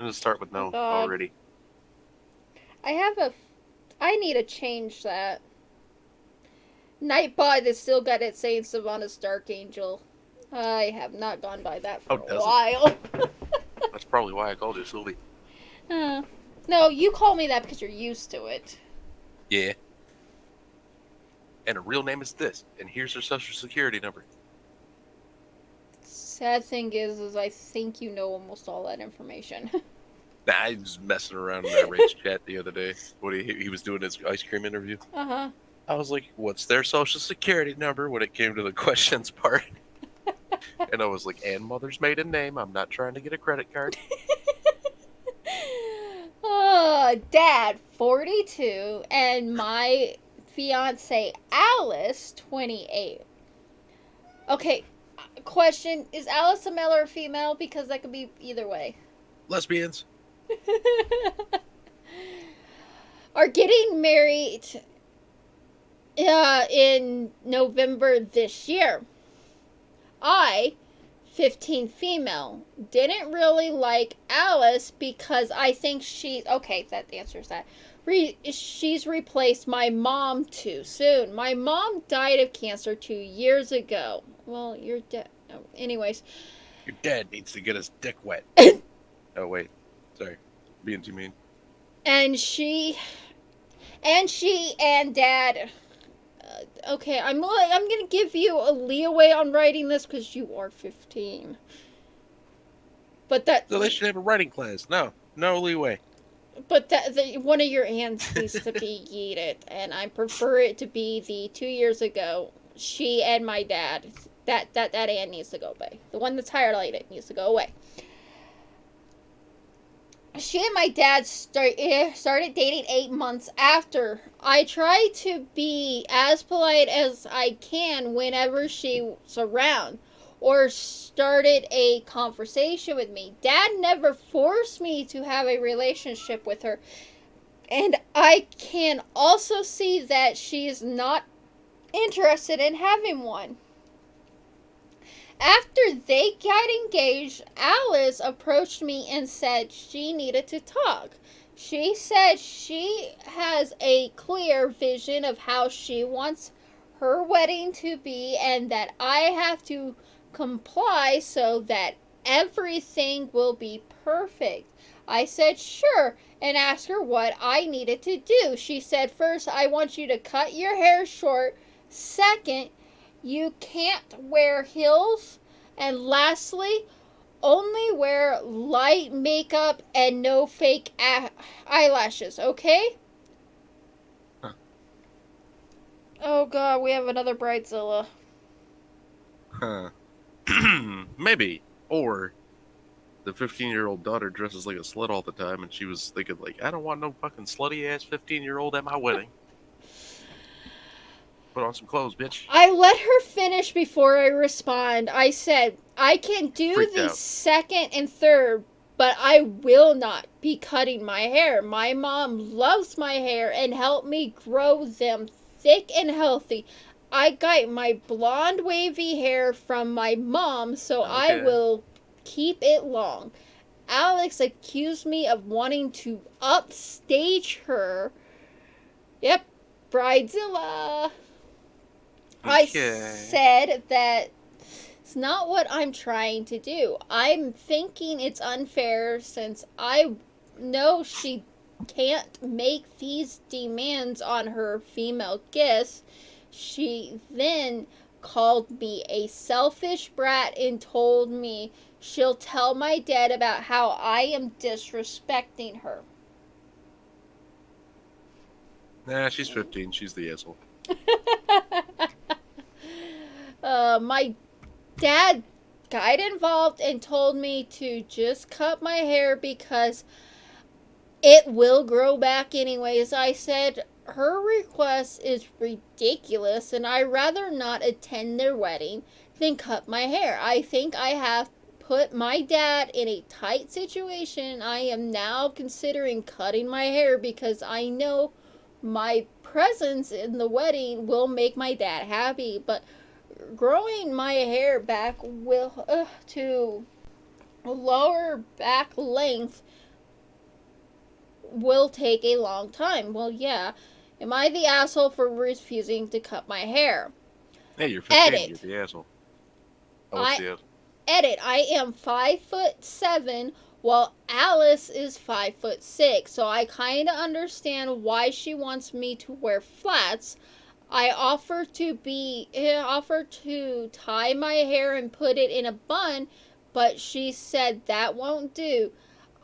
gonna start with no God. already. I need to change that. Nightbot has still got it saying Savannah's Dark Angel. I have not gone by that for Oh, a does it? while. That's probably why I called you Sylvie. No, you call me that because you're used to it. Yeah. And her real name is this, and here's her social security number. Sad thing is I think you know almost all that information. Nah, I was messing around in that Rage chat the other day when he was doing his ice cream interview. Uh-huh. I was like, "What's their social security number?" When it came to the questions part, and I was like, "And mother's maiden name." I'm not trying to get a credit card. Dad, 42, and my fiance, Alice, 28. Okay, question, is Alice a male or a female? Because that could be either way. Lesbians. Are getting married in November this year. I, 15 female, didn't really like Alice because I think okay, that answers that. She's replaced my mom too soon. My mom died of cancer 2 years ago. Well, you're dead. Anyways. Your dad needs to get his dick wet. Oh, wait. Sorry. Being too mean. And she and Dad. Okay, I'm gonna give you a leeway on writing this because you are 15. But that. So they should have a writing class. No leeway. But one of your aunts needs to be yeeted, and I prefer it to be the 2 years ago. She and my dad. That aunt needs to go away. The one that's highlighted needs to go away. She and my dad started dating 8 months after. I try to be as polite as I can whenever she's around or started a conversation with me. Dad never forced me to have a relationship with her. And I can also see that she's not interested in having one. After they got engaged, Alice approached me and said she needed to talk. She said she has a clear vision of how she wants her wedding to be and that I have to comply so that everything will be perfect. I said sure and asked her what I needed to do. She said, first, I want you to cut your hair short. Second, you can't wear heels. And lastly, only wear light makeup and no fake eyelashes, okay? Huh. Oh god, we have another Bridezilla. Huh. Maybe. Or the 15-year-old daughter dresses like a slut all the time, and she was thinking, like, I don't want no fucking slutty-ass 15-year-old at my wedding. Put on some clothes, bitch. I let her finish before I respond. I said, I can do Freaked the out. second and third, but I will not be cutting my hair. My mom loves my hair and helped me grow them thick and healthy. I got my blonde wavy hair from my mom, so I Okay. will keep it long. Alex accused me of wanting to upstage her. Yep, Bridezilla. I Okay. said that it's not what I'm trying to do. I'm thinking it's unfair since I know she can't make these demands on her female guests. She then called me a selfish brat and told me she'll tell my dad about how I am disrespecting her. Nah, she's 15. She's the asshole. My dad got involved and told me to just cut my hair because it will grow back anyways. I said her request is ridiculous and I'd rather not attend their wedding than cut my hair. I think I have put my dad in a tight situation. I am now considering cutting my hair because I know my presence in the wedding will make my dad happy, but growing my hair back will to lower back length will take a long time. Well, yeah. Am I the asshole for refusing to cut my hair? Hey, you're 15. Edit. You're the asshole. Oh, what's I- the asshole? Edit. I am 5'7", while Alice is 5'6", so I kind of understand why she wants me to wear flats. I offered to tie my hair and put it in a bun, but she said that won't do.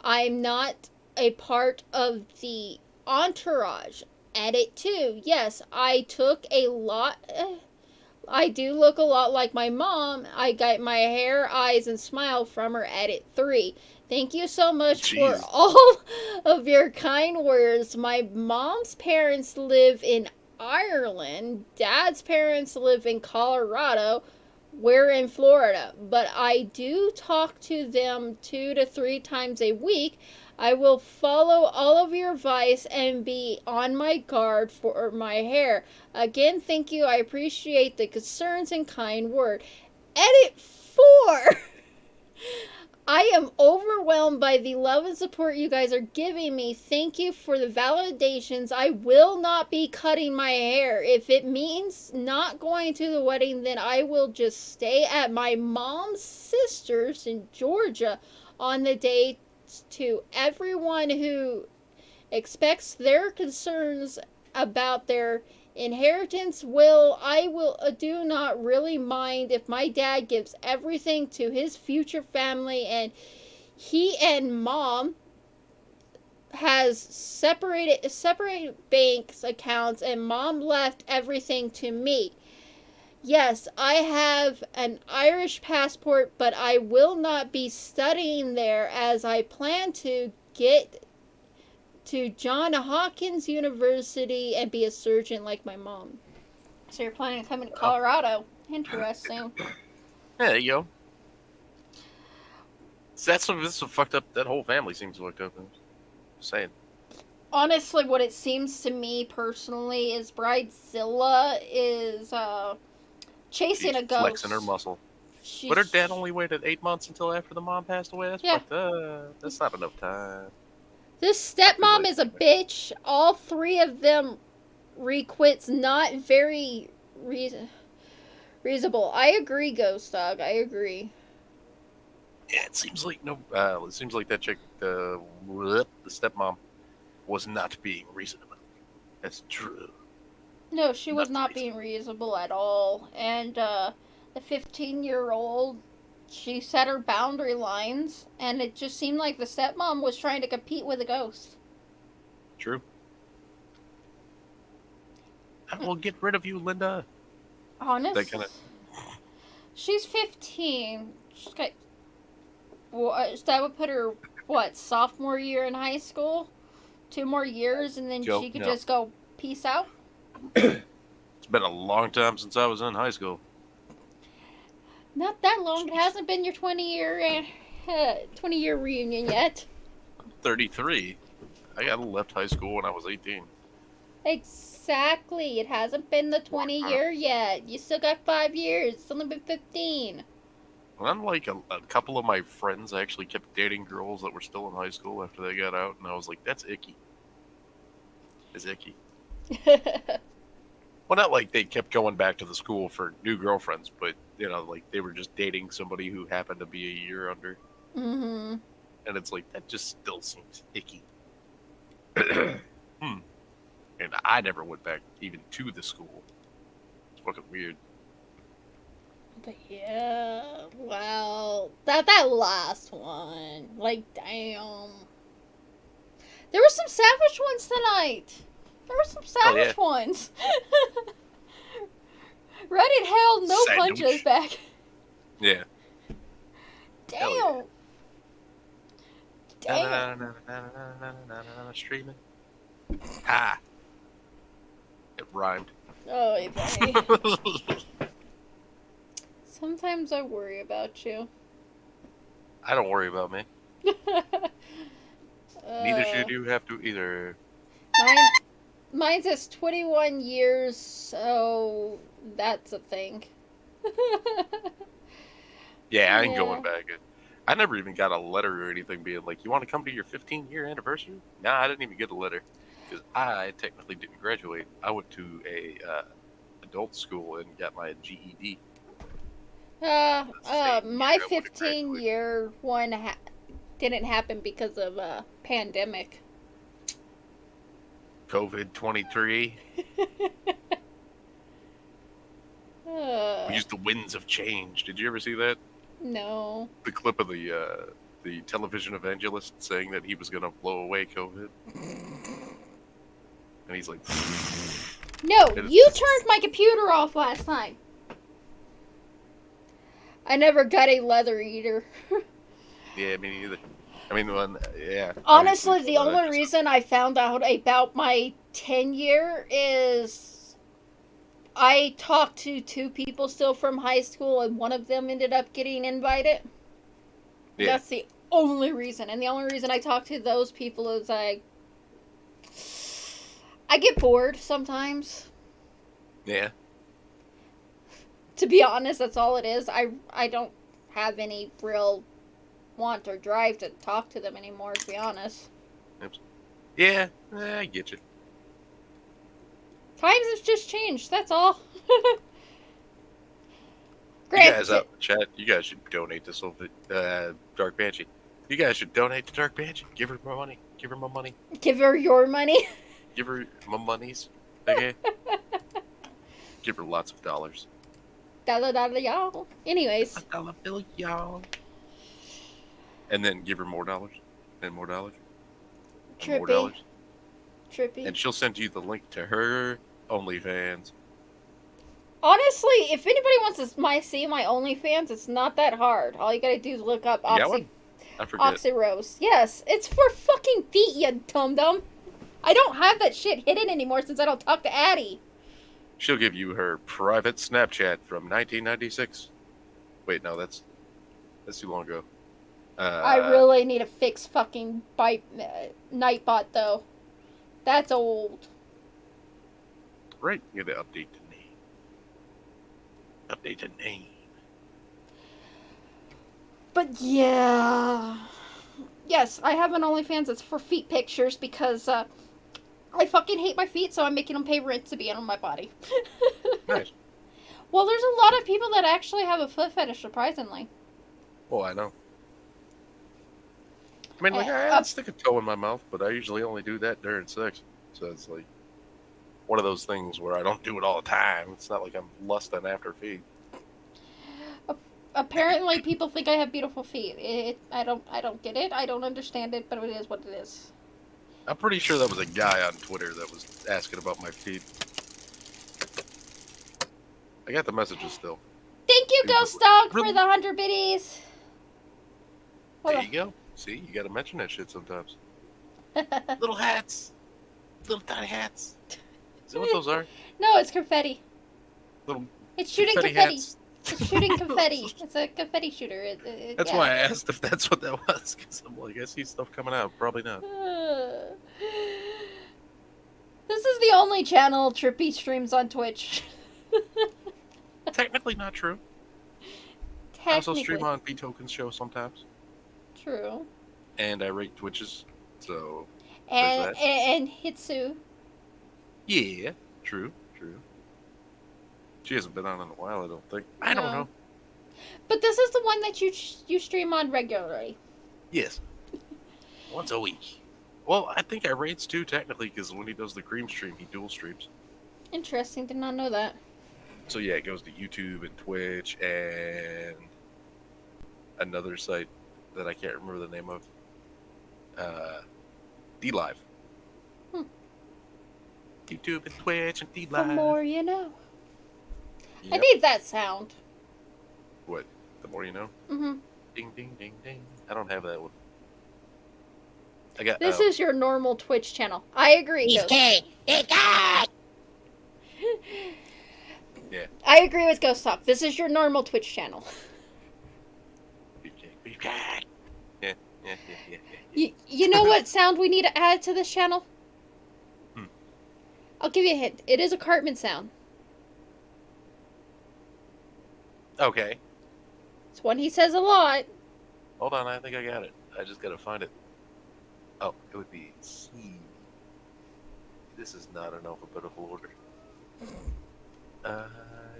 I'm not a part of the entourage. Edit 2. Yes, I took a lot. I do look a lot like my mom. I got my hair, eyes, and smile from her. Edit 3. Thank you so much for Jeez. all of your kind words. My mom's parents live in Ireland. Dad's parents live in Colorado. We're in Florida. But I do talk to them 2 to 3 times a week. I will follow all of your advice and be on my guard for my hair. Again, thank you. I appreciate the concerns and kind word. Edit 4. I am overwhelmed by the love and support you guys are giving me. Thank you for the validations. I will not be cutting my hair. If it means not going to the wedding, then I will just stay at my mom's sister's in Georgia on the day. To everyone who expects their concerns about their inheritance will, I will do not really mind if my dad gives everything to his future family, and he and mom has separate banks accounts, and mom left everything to me. Yes, I have an Irish passport, but I will not be studying there as I plan to get to Johns Hopkins University and be a surgeon like my mom. So you're planning to come to Colorado. Interesting. Yeah, there you go. So this is fucked up. That whole family seems fucked up. Just saying. Honestly, what it seems to me personally is Bridezilla is chasing She's a ghost. flexing her muscle. But her dad only waited 8 months until after the mom passed away. That's Yeah. fucked up. That's not enough time. This stepmom is a bitch. All 3 of them requits not very reasonable. I agree, Ghost Dog. I agree. Yeah, it seems like it seems like that chick, the stepmom, was not being reasonable. That's true. No, she was Not not being reasonable at all. And the 15-year-old, she set her boundary lines, and it just seemed like the stepmom was trying to compete with a ghost. True. I will get rid of you, Linda. Honest. kinda- She's 15. She's got. That would put her, what, sophomore year in high school? 2 more years, and then she could just go, peace out? It's been a long time since I was in high school. Not that long. It hasn't been your 20-year reunion yet. I'm 33. I got left high school when I was 18. Exactly. It hasn't been the 20-year yet. You still got 5 years. It's only been 15. And unlike a couple of my friends, I actually kept dating girls that were still in high school after they got out, and I was like, that's icky. It's icky. Well, not like they kept going back to the school for new girlfriends, but, you know, like they were just dating somebody who happened to be a year under. Mm-hmm. And it's like, that just still seems icky. And I never went back even to the school. It's fucking weird. But yeah, wow. That last one. Like, damn. There were some savage ones tonight. There were some savage ones. Reddit held no Sandwich. punches back. Yeah. Damn. Yeah. Damn. Streaming. Ha! It rhymed. Oh, buddy. Sometimes I worry about you. I don't worry about me. Neither should you have to either. Mine says 21 years, so that's a thing. Yeah, I ain't Yeah. going back. I never even got a letter or anything being like, you want to come to your 15-year anniversary? Nah, I didn't even get a letter. Because I technically didn't graduate. I went to a adult school and got my GED. My I would've 15-year one didn't happen because of pandemic. COVID-23. We used the winds of change. Did you ever see that? No. The clip of the the television evangelist saying that he was going to blow away COVID. And he's like, No, It- you turned my computer off last time. I never got a leather eater. yeah, me neither. I mean, yeah. Honestly, obviously, the but I only just- reason I found out about my 10-year is I talked to 2 people still from high school, and one of them ended up getting invited. Yeah. That's the only reason. And the only reason I talk to those people is I get bored sometimes. Yeah. To be honest, that's all it is. I don't have any real want or drive to talk to them anymore, to be honest. Yeah, I get you. Times have just changed, that's all. You Granted, guys out in the chat, you guys should donate to Dark Banshee. You guys should donate to Dark Banshee. Give her more money. Give her more money. give her your money. Give her more monies. Okay? Give her lots of dollars. Dollar, y'all. Anyways, $1 bill, y'all. And then give her more dollars. And more dollars. And more trippy, dollars. trippy. And she'll send you the link to her OnlyFans. Honestly, if anybody wants to see my OnlyFans, it's not that hard. All you gotta do is look up You got one? I forget. Oxy Rose. Yes, it's for fucking feet, you dum-dum. I don't have that shit hidden anymore since I don't talk to Addie. She'll give you her private Snapchat from 1996. Wait, no, that's too long ago. I really need to fix fucking Nightbot, though. That's old. Right, you gotta update the name. Update the name. But yeah. Yes, I have an OnlyFans that's for feet pictures because I fucking hate my feet, so I'm making them pay rent to be on my body. Nice. Well, there's a lot of people that actually have a foot fetish, surprisingly. Oh, I know. I mean, like, Uh, I'd stick a toe in my mouth, but I usually only do that during sex. So it's like one of those things where I don't do it all the time. It's not like I'm lusting after feet. Apparently, people think I have beautiful feet. I don't get it. I don't understand it, but it is what it is. I'm pretty sure that was a guy on Twitter that was asking about my feet. I got the messages still. Thank you, People- Ghost Dog, for Really? the 100 biddies. Hold There you go. See, you gotta mention that shit sometimes. on. Little hats. Little tiny hats. Is that what those are? No, it's confetti. Little It's shooting confetti. hats. It's shooting confetti. It's a confetti shooter. That's yeah. why I asked if that's what that was, because I'm like, I see stuff coming out. Probably not. This is the only channel Trippy streams on Twitch. Technically not true. I also Technically. stream on B-Token's show sometimes. True. And I rate Twitches, so... And, that. and Hitsu. Yeah, true. She hasn't been on in a while, I don't think. I don't No. know. But this is the one that you stream on regularly. Yes. Once a week. Well, I think I rates too, technically, because when he does the cream stream, he dual streams. Interesting. Did not know that. So yeah, it goes to YouTube and Twitch and another site that I can't remember the name of. D-Live. Hmm. YouTube and Twitch and The D-Live. more you know. I Yep. need that sound. What? The more you know? Mm-hmm. Ding, ding, ding, ding. I don't have that one. I got... This is your normal Twitch channel. I agree. Ghost. Yeah. I agree with Ghost Talk. This is your normal Twitch channel. Yeah. You know what sound we need to add to this channel? Hmm. I'll give you a hint. It is a Cartman sound. Okay. It's one he says a lot. Hold on, I think I got it. I just gotta find it. Oh, it would be C. This is not in alphabetical order. I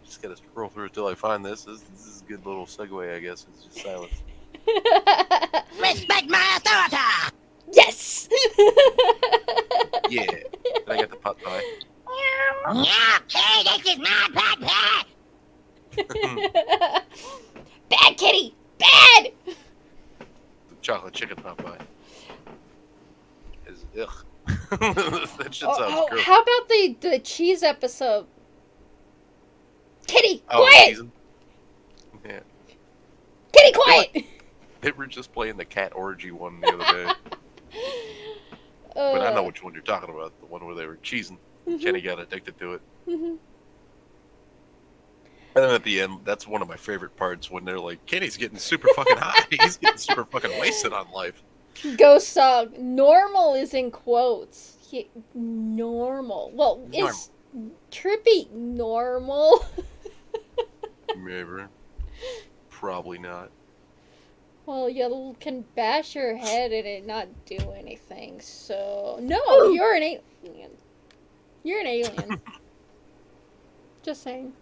just gotta scroll through until I find this. This is a good little segue, I guess. It's just silence. Respect my authority! Yes! Yeah. Then I got the pot pie. Okay, this is my podcast! Bad kitty! Bad! The chocolate stop by. Ugh. That shit sounds gross. How about the cheese episode? Kitty, Oh, quiet! season? Yeah. Kitty, quiet! They were just playing the cat orgy one the other day. But I know which one you're talking about. The one where they were cheesing. Kenny got addicted to it. Mhm. And then at the end, that's one of my favorite parts when they're like, Kenny's getting super fucking high. He's getting super fucking wasted on life. Ghost Dog. Normal is in quotes. Normal. Well, is Trippy normal? Maybe. Probably not. Well, you can bash your head and it not do anything. So no, you're an alien. You're an alien. Just saying.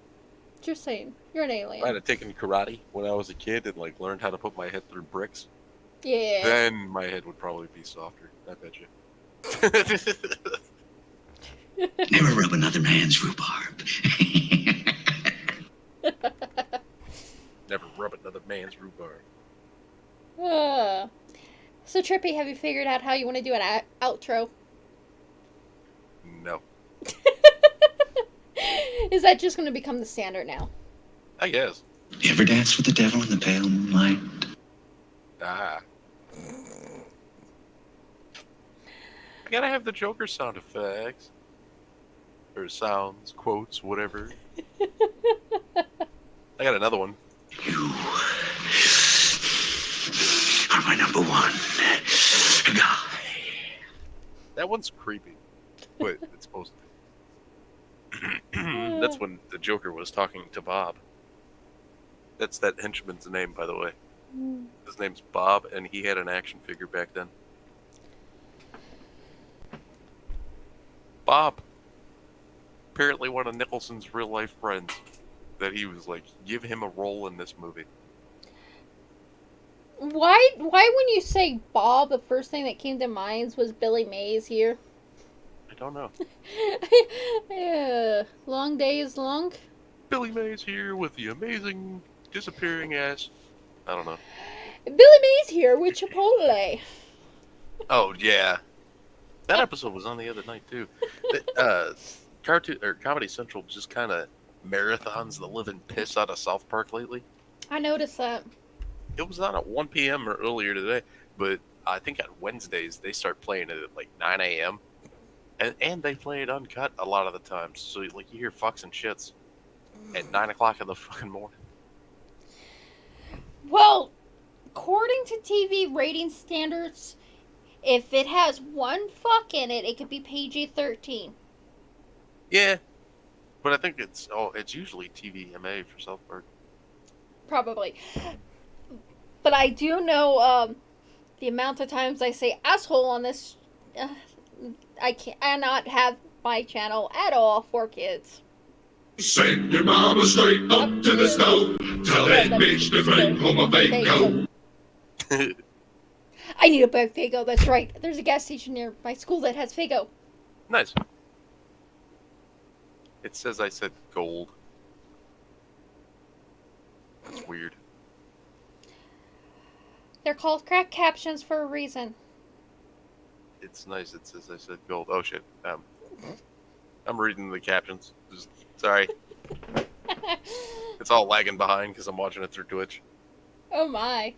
Just saying. You're an If I alien. had taken karate when I was a kid and like learned how to put my head through bricks, Yeah. then my head would probably be softer. I bet you. Never rub another man's rhubarb. Never rub another man's rhubarb. So Trippy, have you figured out how you want to do an outro? No. Is that just going to become the standard now? I guess. You ever dance with the devil in the pale moonlight? Ah. I gotta have the Joker sound effects. Or sounds, quotes, whatever. I got another one. You are my number one guy. That one's creepy. But it's supposed to be. That's when the Joker was talking to Bob. That's that henchman's name, by the way. His name's Bob, and he had an action figure back then. Bob. Apparently one of Nicholson's real-life friends. That he was like, give him a role in this movie. Why when you say Bob, the first thing that came to mind was Billy Mays here? I don't know. Yeah. Long day is long. Billy Mays here with the amazing disappearing ass. I don't know. Billy Mays here with Chipotle. Oh yeah, that episode was on the other night too. Cartoon or Comedy Central just kind of marathons the living piss out of South Park lately. I noticed that. It was on at 1 p.m. or earlier today, but I think on Wednesdays they start playing it at like 9 a.m. And they play it uncut a lot of the times, so like you hear fucks and shits at 9 o'clock in the fucking morning. Well, according to TV rating standards, if it has one fuck in it, it could be PG-13. Yeah, but I think it's usually TVMA for South Park. Probably. But I do know the amount of times I say asshole on this. I cannot have my channel at all for kids. Send your mama straight up to the stove. Tell that bitch to bring home a Fago. I need a bag Fago, that's right. There's a gas station near my school that has Fago. Nice. It says I said gold. That's weird. They're called cracked captions for a reason. It's nice. It says I said gold. Oh shit. I'm reading the captions. Sorry. It's all lagging behind because I'm watching it through Twitch. Oh my.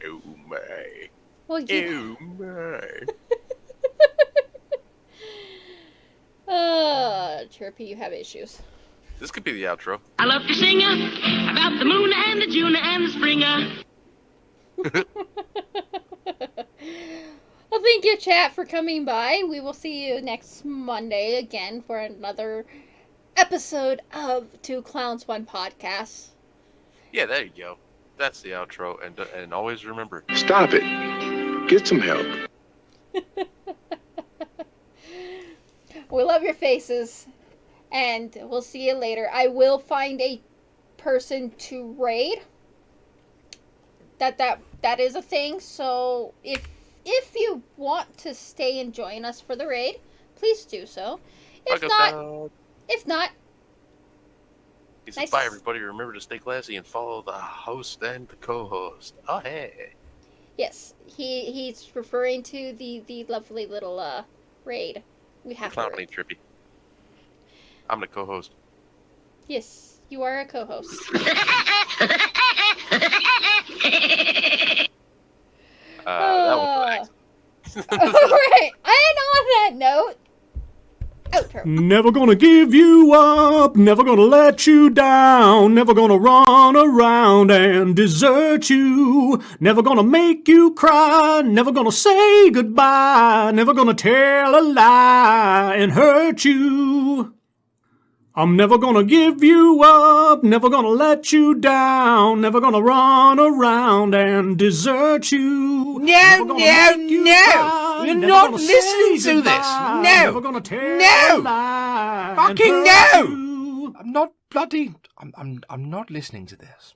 Oh my. Well, Oh my. Chirpy, you have issues. This could be the outro. I love to sing about the moon and the June and the springer. Well, thank you, chat, for coming by. We will see you next Monday again for another episode of Two Clowns, One Podcast. Yeah, there you go. That's the outro. And always remember. Stop it. Get some help. We love your faces, and we'll see you later. I will find a person to raid. That is a thing. So if you want to stay and join us for the raid, please do so. If not, He said, nice. bye everybody. Remember to stay classy and follow the host and the co-host. Oh hey. Yes, he's referring to the lovely little raid we have. Clown ain't trippy. I'm the co-host. Yes, you are a co-host. That was Alright, and on that note, outro. Never gonna give you up, never gonna let you down, never gonna run around and desert you, never gonna make you cry, never gonna say goodbye, never gonna tell a lie and hurt you. I'm never gonna give you up, never gonna let you down, never gonna run around and desert you. No, no, no! You're not listening to this! No! Never gonna tell a lie and Fucking hurt no! you. I'm not bloody... I'm not listening to this.